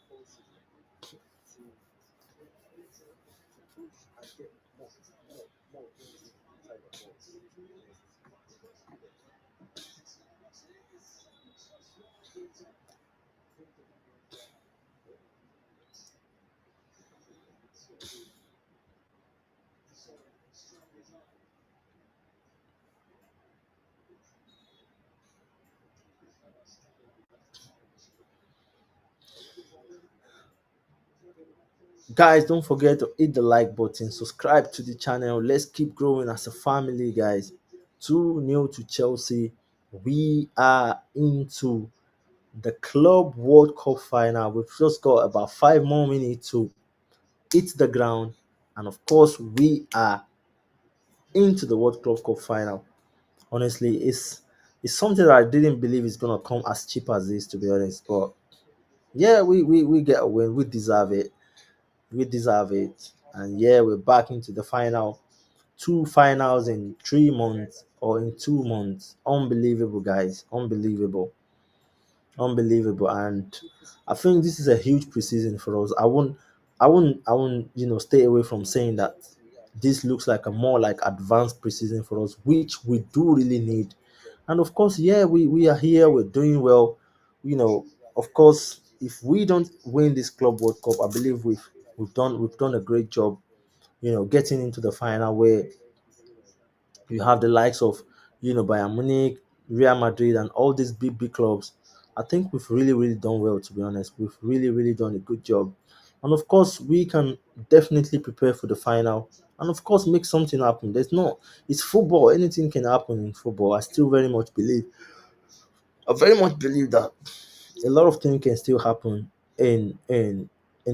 Guys, don't forget to hit the like button, subscribe to the channel. Let's keep growing as a family, guys. Too new to Chelsea. We are into the Club World Cup final. We've just got about 5 more minutes to hit the ground, and of course, we are into the World Club Cup final. Honestly, it's something that I didn't believe is gonna come as cheap as this, to be honest. But yeah, we get a win. We deserve it. We deserve it. And yeah, we're back into the final. Two finals in 3 months or in 2 months. Unbelievable, guys. Unbelievable. Unbelievable. And I think this is a huge preseason for us. I won't, stay away from saying that this looks like a more like advanced preseason for us, which we do really need. And of course, yeah, we are here, we're doing well. You know, of course, if we don't win this Club World Cup, I believe we've done a great job, getting into the final where you have the likes of, Bayern Munich, Real Madrid, and all these big clubs. I think we've really, really done well, to be honest. We've really, really done a good job. And of course, we can definitely prepare for the final and, of course, make something happen. It's football. Anything can happen in football. I very much believe that a lot of things can still happen in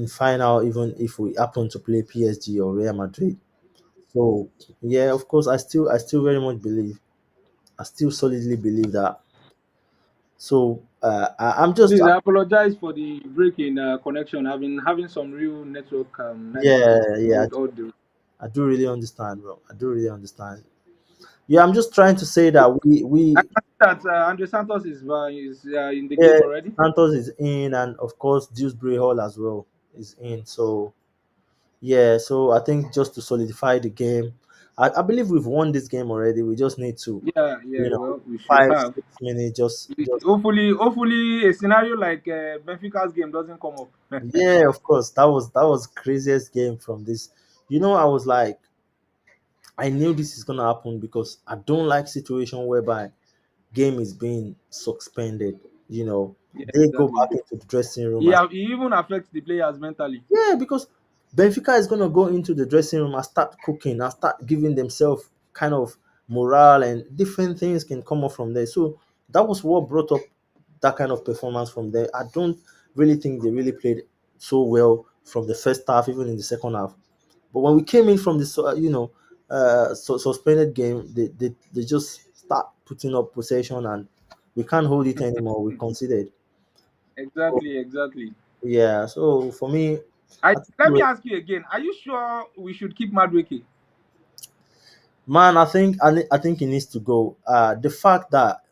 final, even if we happen to play PSG or Real Madrid. So yeah, of course, I still very much believe. I still solidly believe that. So I'm just Please, I apologize for the break in connection. I've been having some real network nightmares yeah, yeah. with all the. I do really understand, bro. I do really understand. Yeah, I'm just trying to say that I we can see that Andre Santos is in the yeah, game already. Santos is in, and of course Dewsbury Hall as well is in. So yeah, so I think just to solidify the game, I believe we've won this game already. We just need to, Yeah, yeah. Well, we should five have. 6 minutes, just Hopefully, a scenario like Benfica's game doesn't come up. yeah. Of course, that was craziest game from this. I was like, I knew this is gonna happen because I don't like situation whereby game is being suspended. You know, Yeah, they go exactly. back into the dressing room. He even affects the players mentally. Yeah, because Benfica is gonna go into the dressing room and start cooking and start giving themselves kind of morale, and different things can come up from there. So that was what brought up that kind of performance from there. I don't really think they really played so well from the first half, even in the second half. But when we came in from the suspended game, they just start putting up possession, and we can't hold it anymore. We conceded. So, Exactly, exactly. yeah. So for me, I think Let me ask you again. Are you sure we should keep Madweke? man, I think he needs to go. The fact that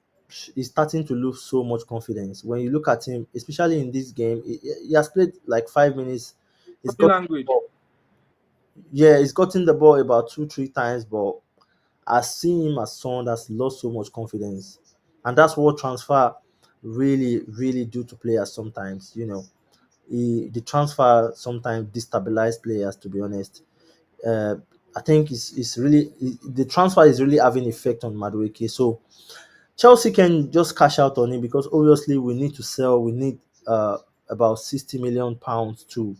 he's starting to lose so much confidence. When you look at him, especially in this game, he has played like 5 minutes. He's Body got language. yeah, he's gotten the ball about 2 3 times, but I see him as someone that's lost so much confidence, and that's what transfer really, really do to players sometimes. The transfer sometimes destabilize players. To be honest, uh, I think the transfer is really having effect on Madueke. So Chelsea can just cash out on him because obviously we need to sell. We need about 60 million pounds to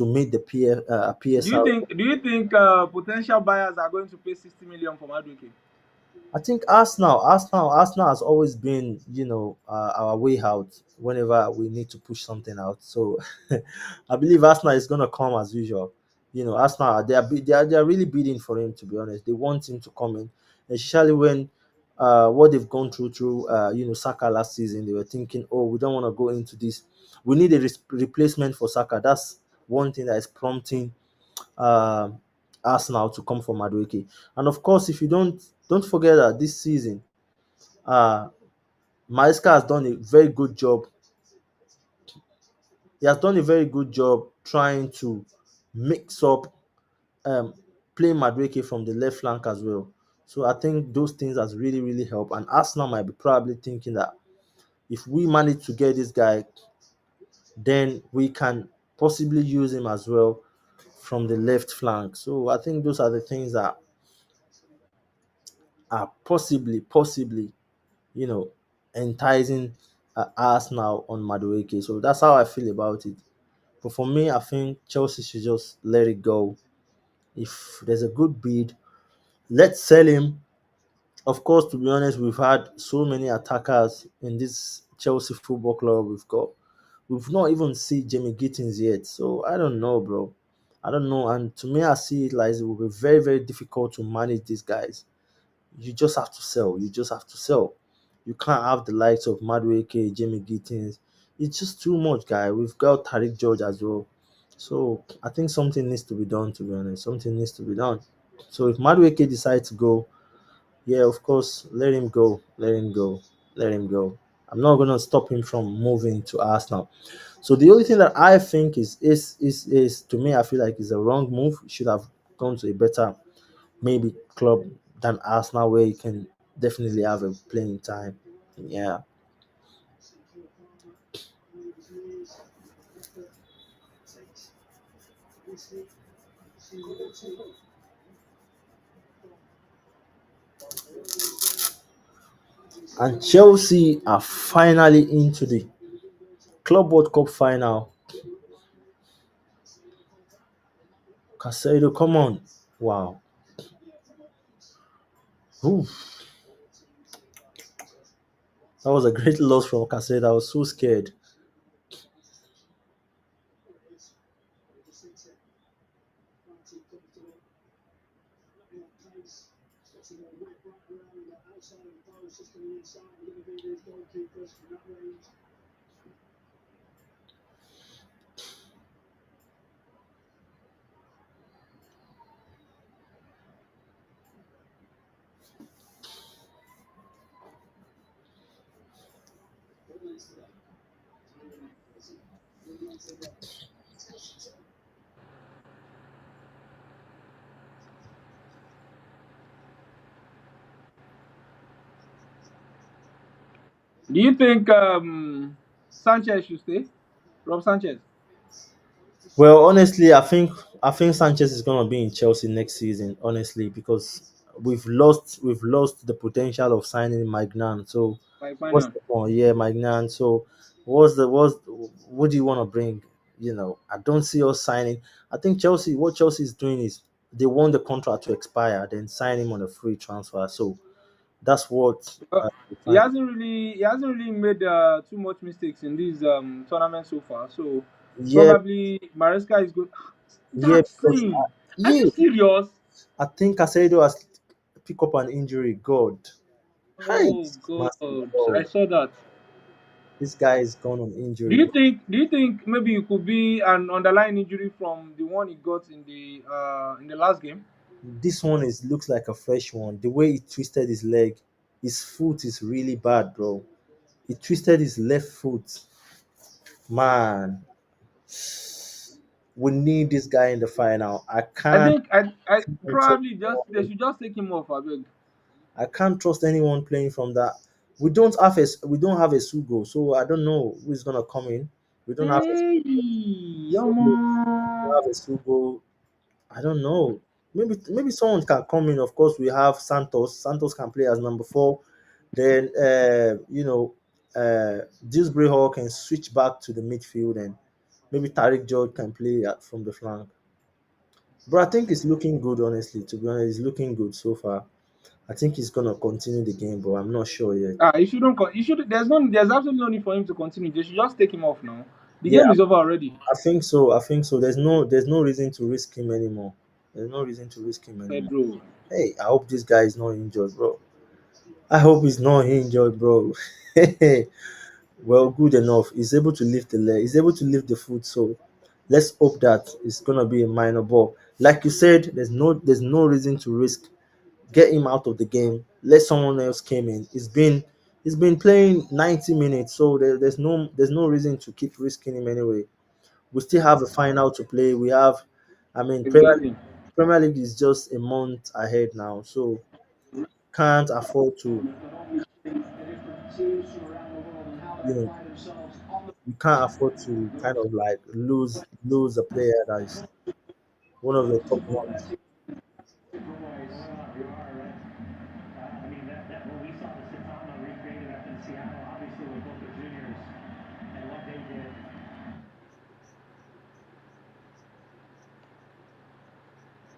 meet the PSL. Do you think potential buyers are going to pay 60 million for Madweke? I think Arsenal has always been, our way out whenever we need to push something out. So I believe Arsenal is gonna come as usual. Arsenal they are really bidding for him. To be honest, they want him to come in, especially when what they've gone through Saka last season. They were thinking, oh, we don't want to go into this. We need a replacement for Saka. That's one thing that is prompting uh, Arsenal to come for Madueke. And of course, if you don't forget that this season, uh, Maresca has done a very good job. He has done a very good job trying to mix up, um, play Madueke from the left flank as well. So I think those things has really, really helped. And Arsenal might be probably thinking that if we manage to get this guy, then we can possibly use him as well from the left flank. So I think those are the things that are possibly, you know, enticing Arsenal on Madueke. So that's how I feel about it. But for me, I think Chelsea should just let it go. If there's a good bid, let's sell him. Of course, to be honest, we've had so many attackers in this Chelsea Football Club. We've not even seen Jamie Gittins yet. So I don't know, bro. I don't know. And to me, I see it like it will be very, very difficult to manage these guys. You just have to sell. You just have to sell. You can't have the likes of Madueke, Jamie Gittins. It's just too much, guy. We've got Tariq George as well. So I think something needs to be done. To be honest, something needs to be done. So if Madueke decides to go, yeah, of course, let him go, let him go, let him go. I'm not gonna stop him from moving to Arsenal. So the only thing that I think is to me, I feel like is a wrong move. He should have gone to a better maybe club than Arsenal where he can definitely have a playing time. Yeah. And Chelsea are finally into the Club World Cup final. Casado, come on. Wow. Oof. That was a great loss from Casado. I was so scared. Do you think Sanchez should stay? Rob Sanchez. Well, honestly, I think Sanchez is gonna be in Chelsea next season. Honestly, because we've lost the potential of signing Magnan. So By what's final. the point? Yeah, Magnan. So what's what do you want to bring? I don't see us signing. I think Chelsea. What Chelsea is doing is they want the contract to expire, then sign him on a free transfer. So that's what we're He trying. hasn't really made too much mistakes in this tournament so far. So Yeah, probably Maresca is good. yeah, That's because him. Are yeah, you serious? I think Casado has picked up an injury. God. Hi, Oh massive. God, I Oh, saw that. this guy is gone on Do injury. you think? Do you think maybe it could be an underlying injury from the one he got in the last game? This one is looks like a fresh one. The way he twisted his leg, his foot is really bad, bro. He twisted his left foot. Man, we need this guy in the final. I I can't think I trust probably just they should just take him off. I beg. I can't trust anyone playing from that. We don't have a Sugo, so I don't know who's gonna come in. We don't have a Hey, so we have a Sugo. I don't know. Maybe someone can come in. Of course, we have Santos. Santos can play as number 4. Then Dewsbury Hall can switch back to the midfield, and maybe Tariq George can play from the flank. But I think it's looking good. Honestly, to be honest, it's looking good so far. I think he's gonna continue the game, but I'm not sure yet. He shouldn't. He should. There's absolutely no need for him to continue. They should just take him off now. The Yeah, game is over already. I think so. I think so. There's no reason to risk him anymore. There's no reason to risk him anymore. Pedro. Hey, I hope this guy is not injured, bro. I hope he's not injured, bro. Well, good enough. He's able to lift the leg. He's able to lift the foot. So let's hope that it's gonna be a minor ball. Like you said, there's no reason to risk. Get him out of the game. Let someone else came in. He's been playing 90 minutes, so there's no reason to keep risking him anyway. We still have a final to play. We have, I mean, Exactly. Premier League is just a month ahead now, so can't afford to, you know, you can't afford to kind of like lose a player that is one of your top ones.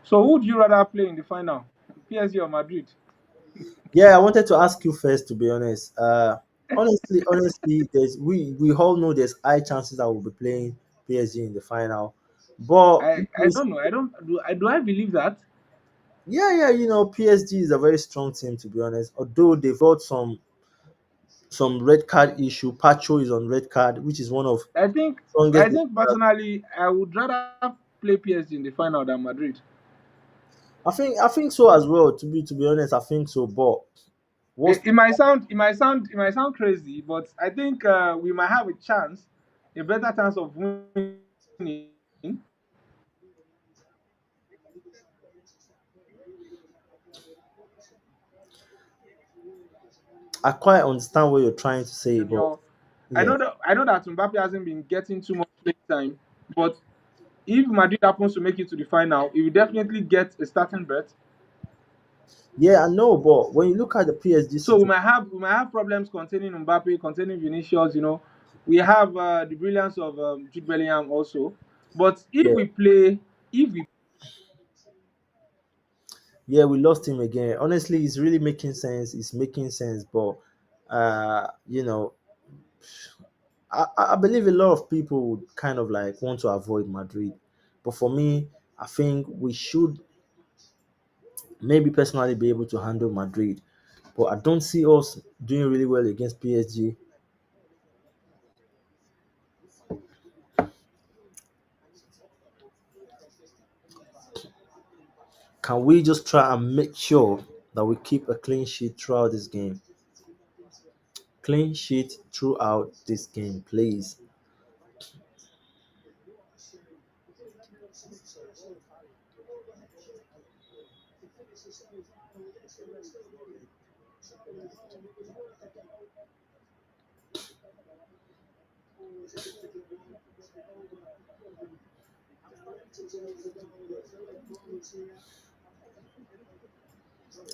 So who would you rather play in the final, PSG or Madrid? Yeah, I wanted to ask you first, to be honest. Honestly, we all know there's high chances that we'll be playing PSG in the final, but I don't know. I don't do I believe that? yeah, PSG is a very strong team, to be honest. Although they've got some red card issue. Pacho is on red card, which is one of I think strongest I think defenders. personally I would rather play PSG in the final than Madrid. I think so as well. To be honest, I think so. But what's It might sound crazy, but I think we might have a better chance of winning I quite understand what you're trying to say, but junior. yeah, I know that Mbappe hasn't been getting too much playing time, but if Madrid happens to make it to the final, he will definitely get a starting berth. yeah, I know. But when you look at the PSG So situation, we might have problems containing Mbappe, containing Vinicius. We have the brilliance of Jude Bellingham also. But yeah, if we yeah, we lost him again. Honestly, it's really making sense. It's making sense, but you know, I believe a lot of people would kind of like want to avoid Madrid, but for me, I think we should maybe personally be able to handle Madrid. But I don't see us doing really well against PSG. Can we just try and make sure that we keep a clean sheet throughout this game? Clean sheet throughout this game, please.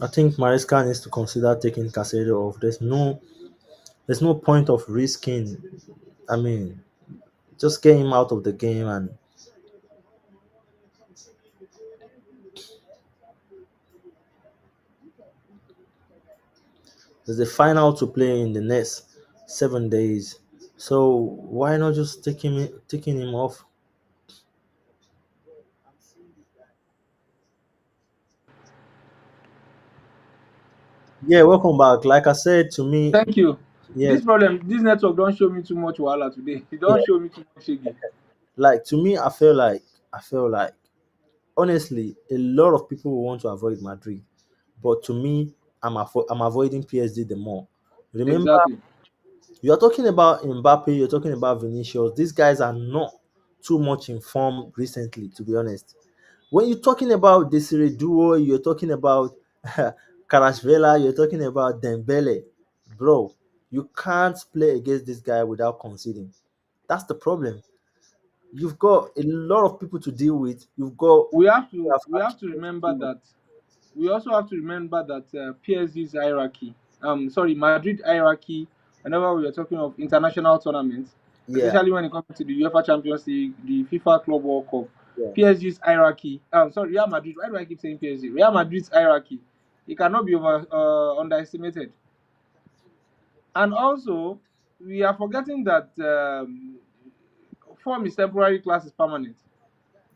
I think Maresca needs to consider taking Casado off. There's no point of risking. I mean, just get him out of the game, and there's a final to play in the next 7 days. So why not just taking him off? Yeah, welcome back. Like I said to me, thank you. yeah, This network don't show me too much wahala today. It don't yeah. show me too much shege. Like to me, I feel like honestly, a lot of people will want to avoid Madrid, but to me, I'm avoiding PSG the more. Remember, Exactly. you're talking about Mbappe, you're talking about Vinicius. These guys are not too much in form recently, to be honest. When you're talking about Desiree Duo, you're talking about Karashvela, you're talking about Dembele, bro. You can't play against this guy without conceding. That's the problem. You've got a lot of people to deal with. You have We have to Hakimi to remember deal with. that we also have to remember that PSG's hierarchy, sorry, Madrid hierarchy, whenever we are talking of international tournaments, Yeah, especially when it comes to the UEFA Champions League, the FIFA Club World Cup, yeah. PSG's hierarchy, sorry, Real Madrid, why do I keep saying PSG? Real Madrid's hierarchy, it cannot be underestimated. And also, we are forgetting that form is temporary, class is permanent.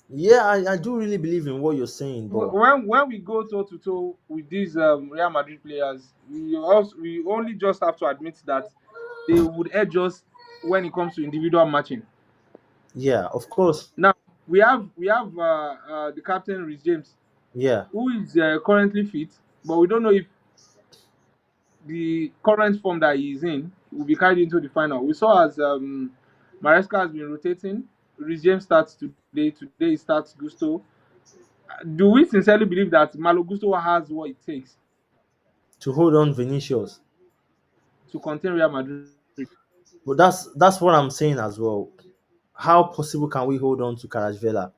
Yeah, I do really believe in what you're saying, but When we go toe to toe with these Real Madrid players, we only just have to admit that they would edge us when it comes to individual matching. yeah, of course. Now we have the captain Rhys James, Yeah. who is currently fit, but we don't know if the current form that he is in will be carried into the final. We saw as Maresca has been rotating. Rhys James starts today. Today he starts Gusto. Do we sincerely believe that Malo Gusto has what it takes To hold on Vinicius. to contain Real Madrid? But that's what I'm saying as well. How possible can we hold on to Karajvela?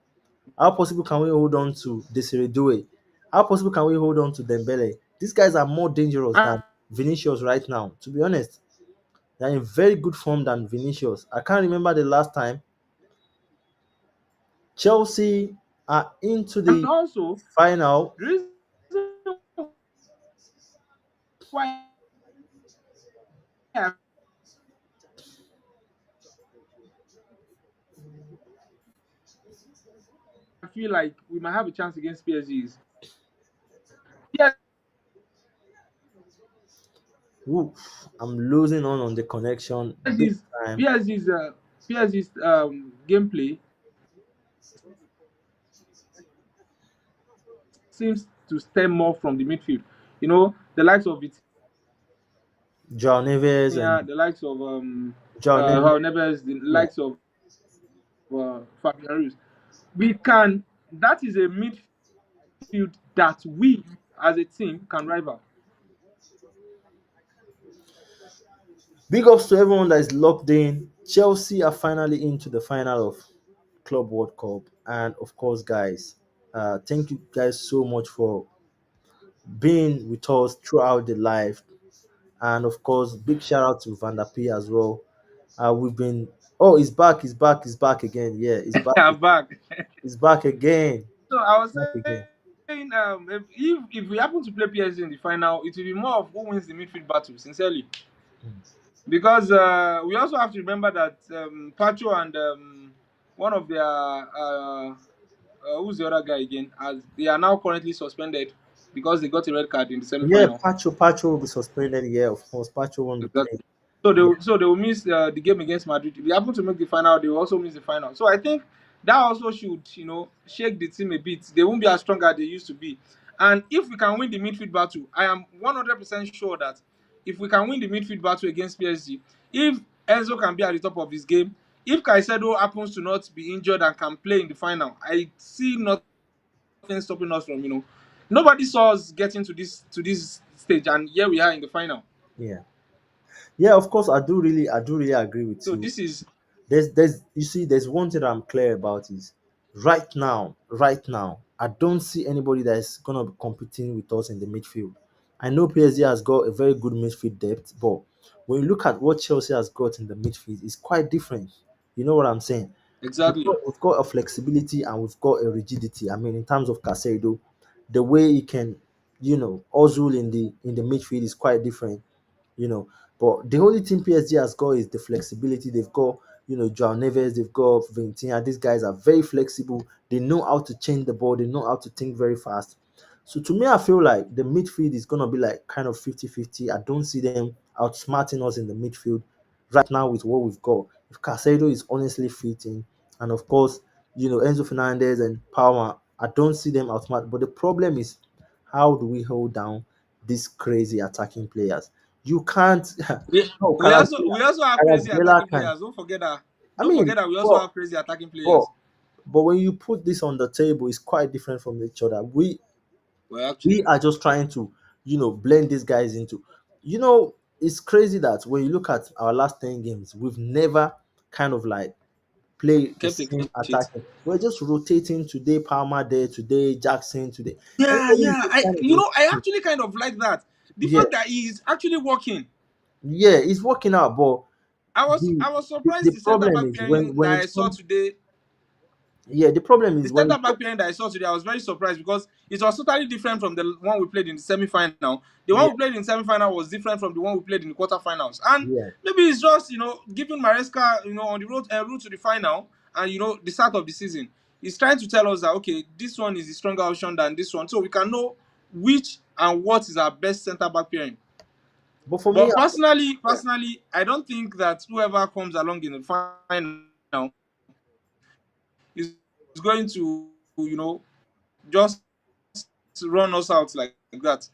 How possible can we hold on to Desiree Doué? How possible can we hold on to Dembele? These guys are more dangerous And than Vinicius right now. To be honest, they're in very good form than Vinicius. I can't remember the last time Chelsea are into the also, final. the reason why I feel like we might have a chance against PSG is PSG Ooh, I'm losing on the connection big PSG's time. PSG's PSG's gameplay seems to stem more from the midfield. You know, the likes of Joao Neves and Vitinha, the likes of Joao Neves. Raul Neves, the Yeah. likes of Fabian Ruiz. We can. That is a midfield that we as a team can rival. Big ups to everyone that is locked in. Chelsea are finally into the final of Club World Cup, and of course, guys, thank you guys so much for being with us throughout the live. And of course, big shout out to Van der P as well. We've been oh, he's back, he's back, he's back again. Yeah, he's back, I'm back. he's back again. So I was Back again. saying, if we happen to play PSG in the final, it will be more of who wins the midfield battle. Sincerely, because we also have to remember that Pacho and one of their who's the other guy again? As they are now currently suspended because they got a red card in the Yeah, semi-final. Pacho will be suspended. Yeah, of course, Pacho won't be playing. Exactly. So Yeah, they will miss the game against Madrid. If they happen to make the final, they will also miss the final. So I think that also should shake the team a bit. They won't be as strong as they used to be. And if we can win the midfield battle, I am 100% sure that if we can win the midfield battle against PSG, if Enzo can be at the top of his game, if Caicedo happens to not be injured and can play in the final, I see nothing stopping us from nobody saw us getting to this stage, and here we are in the final. yeah, yeah. Of course, I do really agree with So you. this is There's you see, there's one thing that I'm clear about is right now, I don't see anybody that is gonna be competing with us in the midfield. I know PSG has got a very good midfield depth, but when you look at what Chelsea has got in the midfield, it's quite different. You know what I'm saying? We've exactly. got, we've got a flexibility and we've got a rigidity. I mean, in terms of Casado, the way he can, hustle in the midfield is quite different you know. But the only thing PSG has got is the flexibility. They've got, Joao Neves, they've got Vitinha. These guys are very flexible. They know how to change the ball. They know how to think very fast. So to me, I feel like the midfield is going to be like kind of 50-50. I don't see them outsmarting us in the midfield right now with what we've got. If Casado is honestly fitting, and of course, Enzo Fernandez and Palmer, I don't see them outsmart. But the problem is, how do we hold down these crazy attacking players? You can't. We, No, we also have crazy Kvaratskhelia attacking can. players. Don't forget that. I Don't mean, forget that we also but have crazy attacking but players. but when you put this on the table, it's quite different from each other. Well, We actually, are just trying to, blend these guys into. It's crazy that when you look at our last 10 games, we've never kind of like play the kept a same clean sheet. attacking. We're just rotating today, Palmer there, today Jackson today. Yeah, Everybody is yeah. just I kind of you know I rotating. actually kind of like that. The Yeah, fact that he is actually working. yeah, it's working out, but I was the I was the surprised the center problem back is when pairing when that it I saw comes. today. Yeah, the problem The is when center back pairing that I saw today, I was very surprised because it was totally different from the one we played in the semi-final. The one yeah, we played in the semi-final was different from the one we played in the quarterfinals. And yeah. maybe it's just giving Maresca on the route to the final and the start of the season. He's trying to tell us that okay, this one is the stronger option than this one, so we can know which and what is our best center back pairing. But for me, But personally, yeah, personally, I don't think that whoever comes along in the final is going to just run us out like that.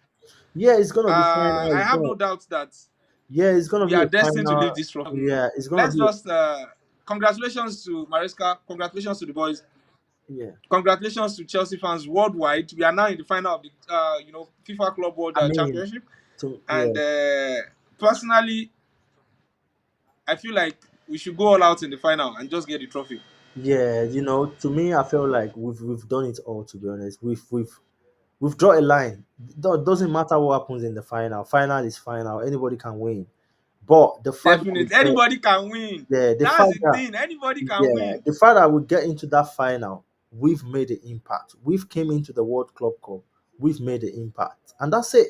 yeah, it's gonna be final. I have no doubt that Yeah, it's gonna we be are a destined to final. leave this trophy. Yeah, it's gonna Let's be. just congratulations to Maresca, congratulations to the boys, Yeah, congratulations to Chelsea fans worldwide. We are now in the final of the FIFA Club World I mean, Championship, and yeah, personally, I feel like we should go all out in the final and just get the trophy. yeah. To me, I feel like we've done it all. To be honest, we've drawn a line. Doesn't matter what happens in the final. Final is final. Anybody can win. But the fact that we Definitely, get, anybody can win. yeah, the That's fact the that thing. Anybody can Yeah, win. the fact that we get into that final, we've made an impact. We've came into the World Club Cup, we've made an impact, and that's it.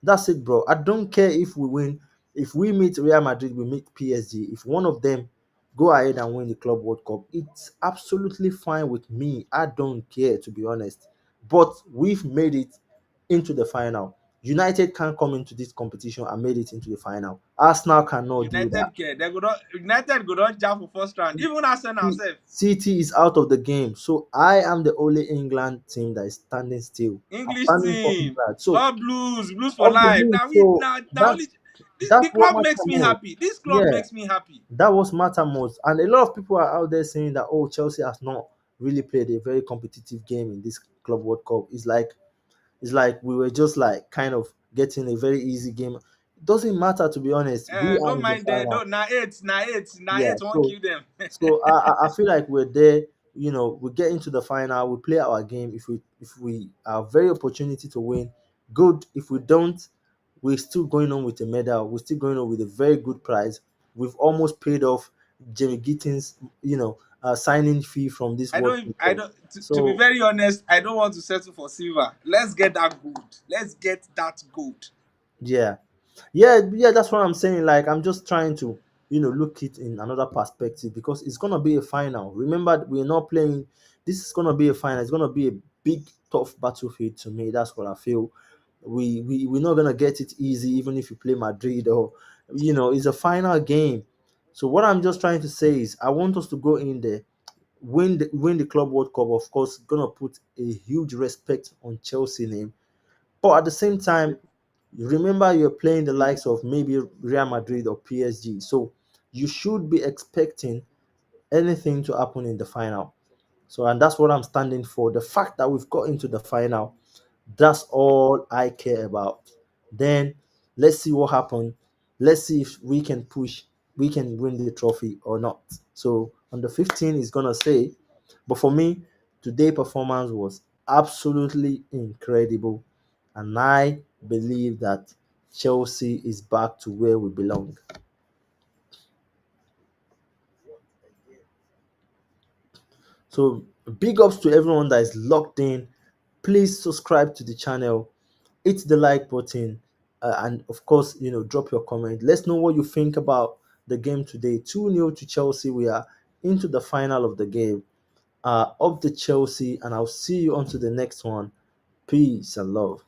That's it, bro. I don't care if we win. If we meet Real Madrid, we meet PSG. If one of them go ahead and win the Club World Cup, it's absolutely fine with me. I don't care, to be honest. But we've made it into the final. United can't come into this competition and made it into the final. Arsenal cannot do that. United go don jam for first round. Even Arsenal sef. City is out of the game. So I am the only England team that is standing still. I'm English standing for team. England. So All blues for of the life. game. Now we So now only that's the what club matters makes me most. happy. This club Yeah, makes me happy. that was matter most. And a lot of people are out there saying that oh Chelsea has not really played a very competitive game in this Club World Cup. It's like we were just like kind of getting a very easy game. It doesn't matter to be honest. We are Don't in the mind them. final. Don't na Yeah. eight won't So kill them. I feel like we're there. We get into the final. We play our game. If we are very opportunity to win, good. If we don't, we're still going on with a medal. We're still going on with a very good prize. We've almost paid off Jamie Gittins, signing fee from this World I Cup. don't to be So very honest, I don't want to settle for silver. Let's get that gold. Let's get that gold. yeah, yeah. That's what I'm saying. Like I'm just trying to, look it in another perspective because it's gonna be a final. Remember, we're not playing. This is gonna be a final. It's gonna be a big, tough battlefield to me. That's what I feel. We're not gonna get it easy, even if you play Madrid or, it's a final game. So what I'm just trying to say is, I want us to go in there, win the Club World Cup. Of course, gonna put a huge respect on Chelsea name, but at the same time, remember you're playing the likes of maybe Real Madrid or PSG. So you should be expecting anything to happen in the final. So and that's what I'm standing for. The fact that we've got into the final, that's all I care about. Then let's see what happens. Let's see if we can win the trophy or not. So on the 15th is gonna say, but for me, today performance was absolutely incredible, and I believe that Chelsea is back to where we belong. So big ups to everyone that is locked in. Please subscribe to the channel, hit the like button, and of course, drop your comment. Let's know what you think about the game today. 2-0 to Chelsea. We are into the final of the game. Up the Chelsea, and I'll see you on to the next one. Peace and love.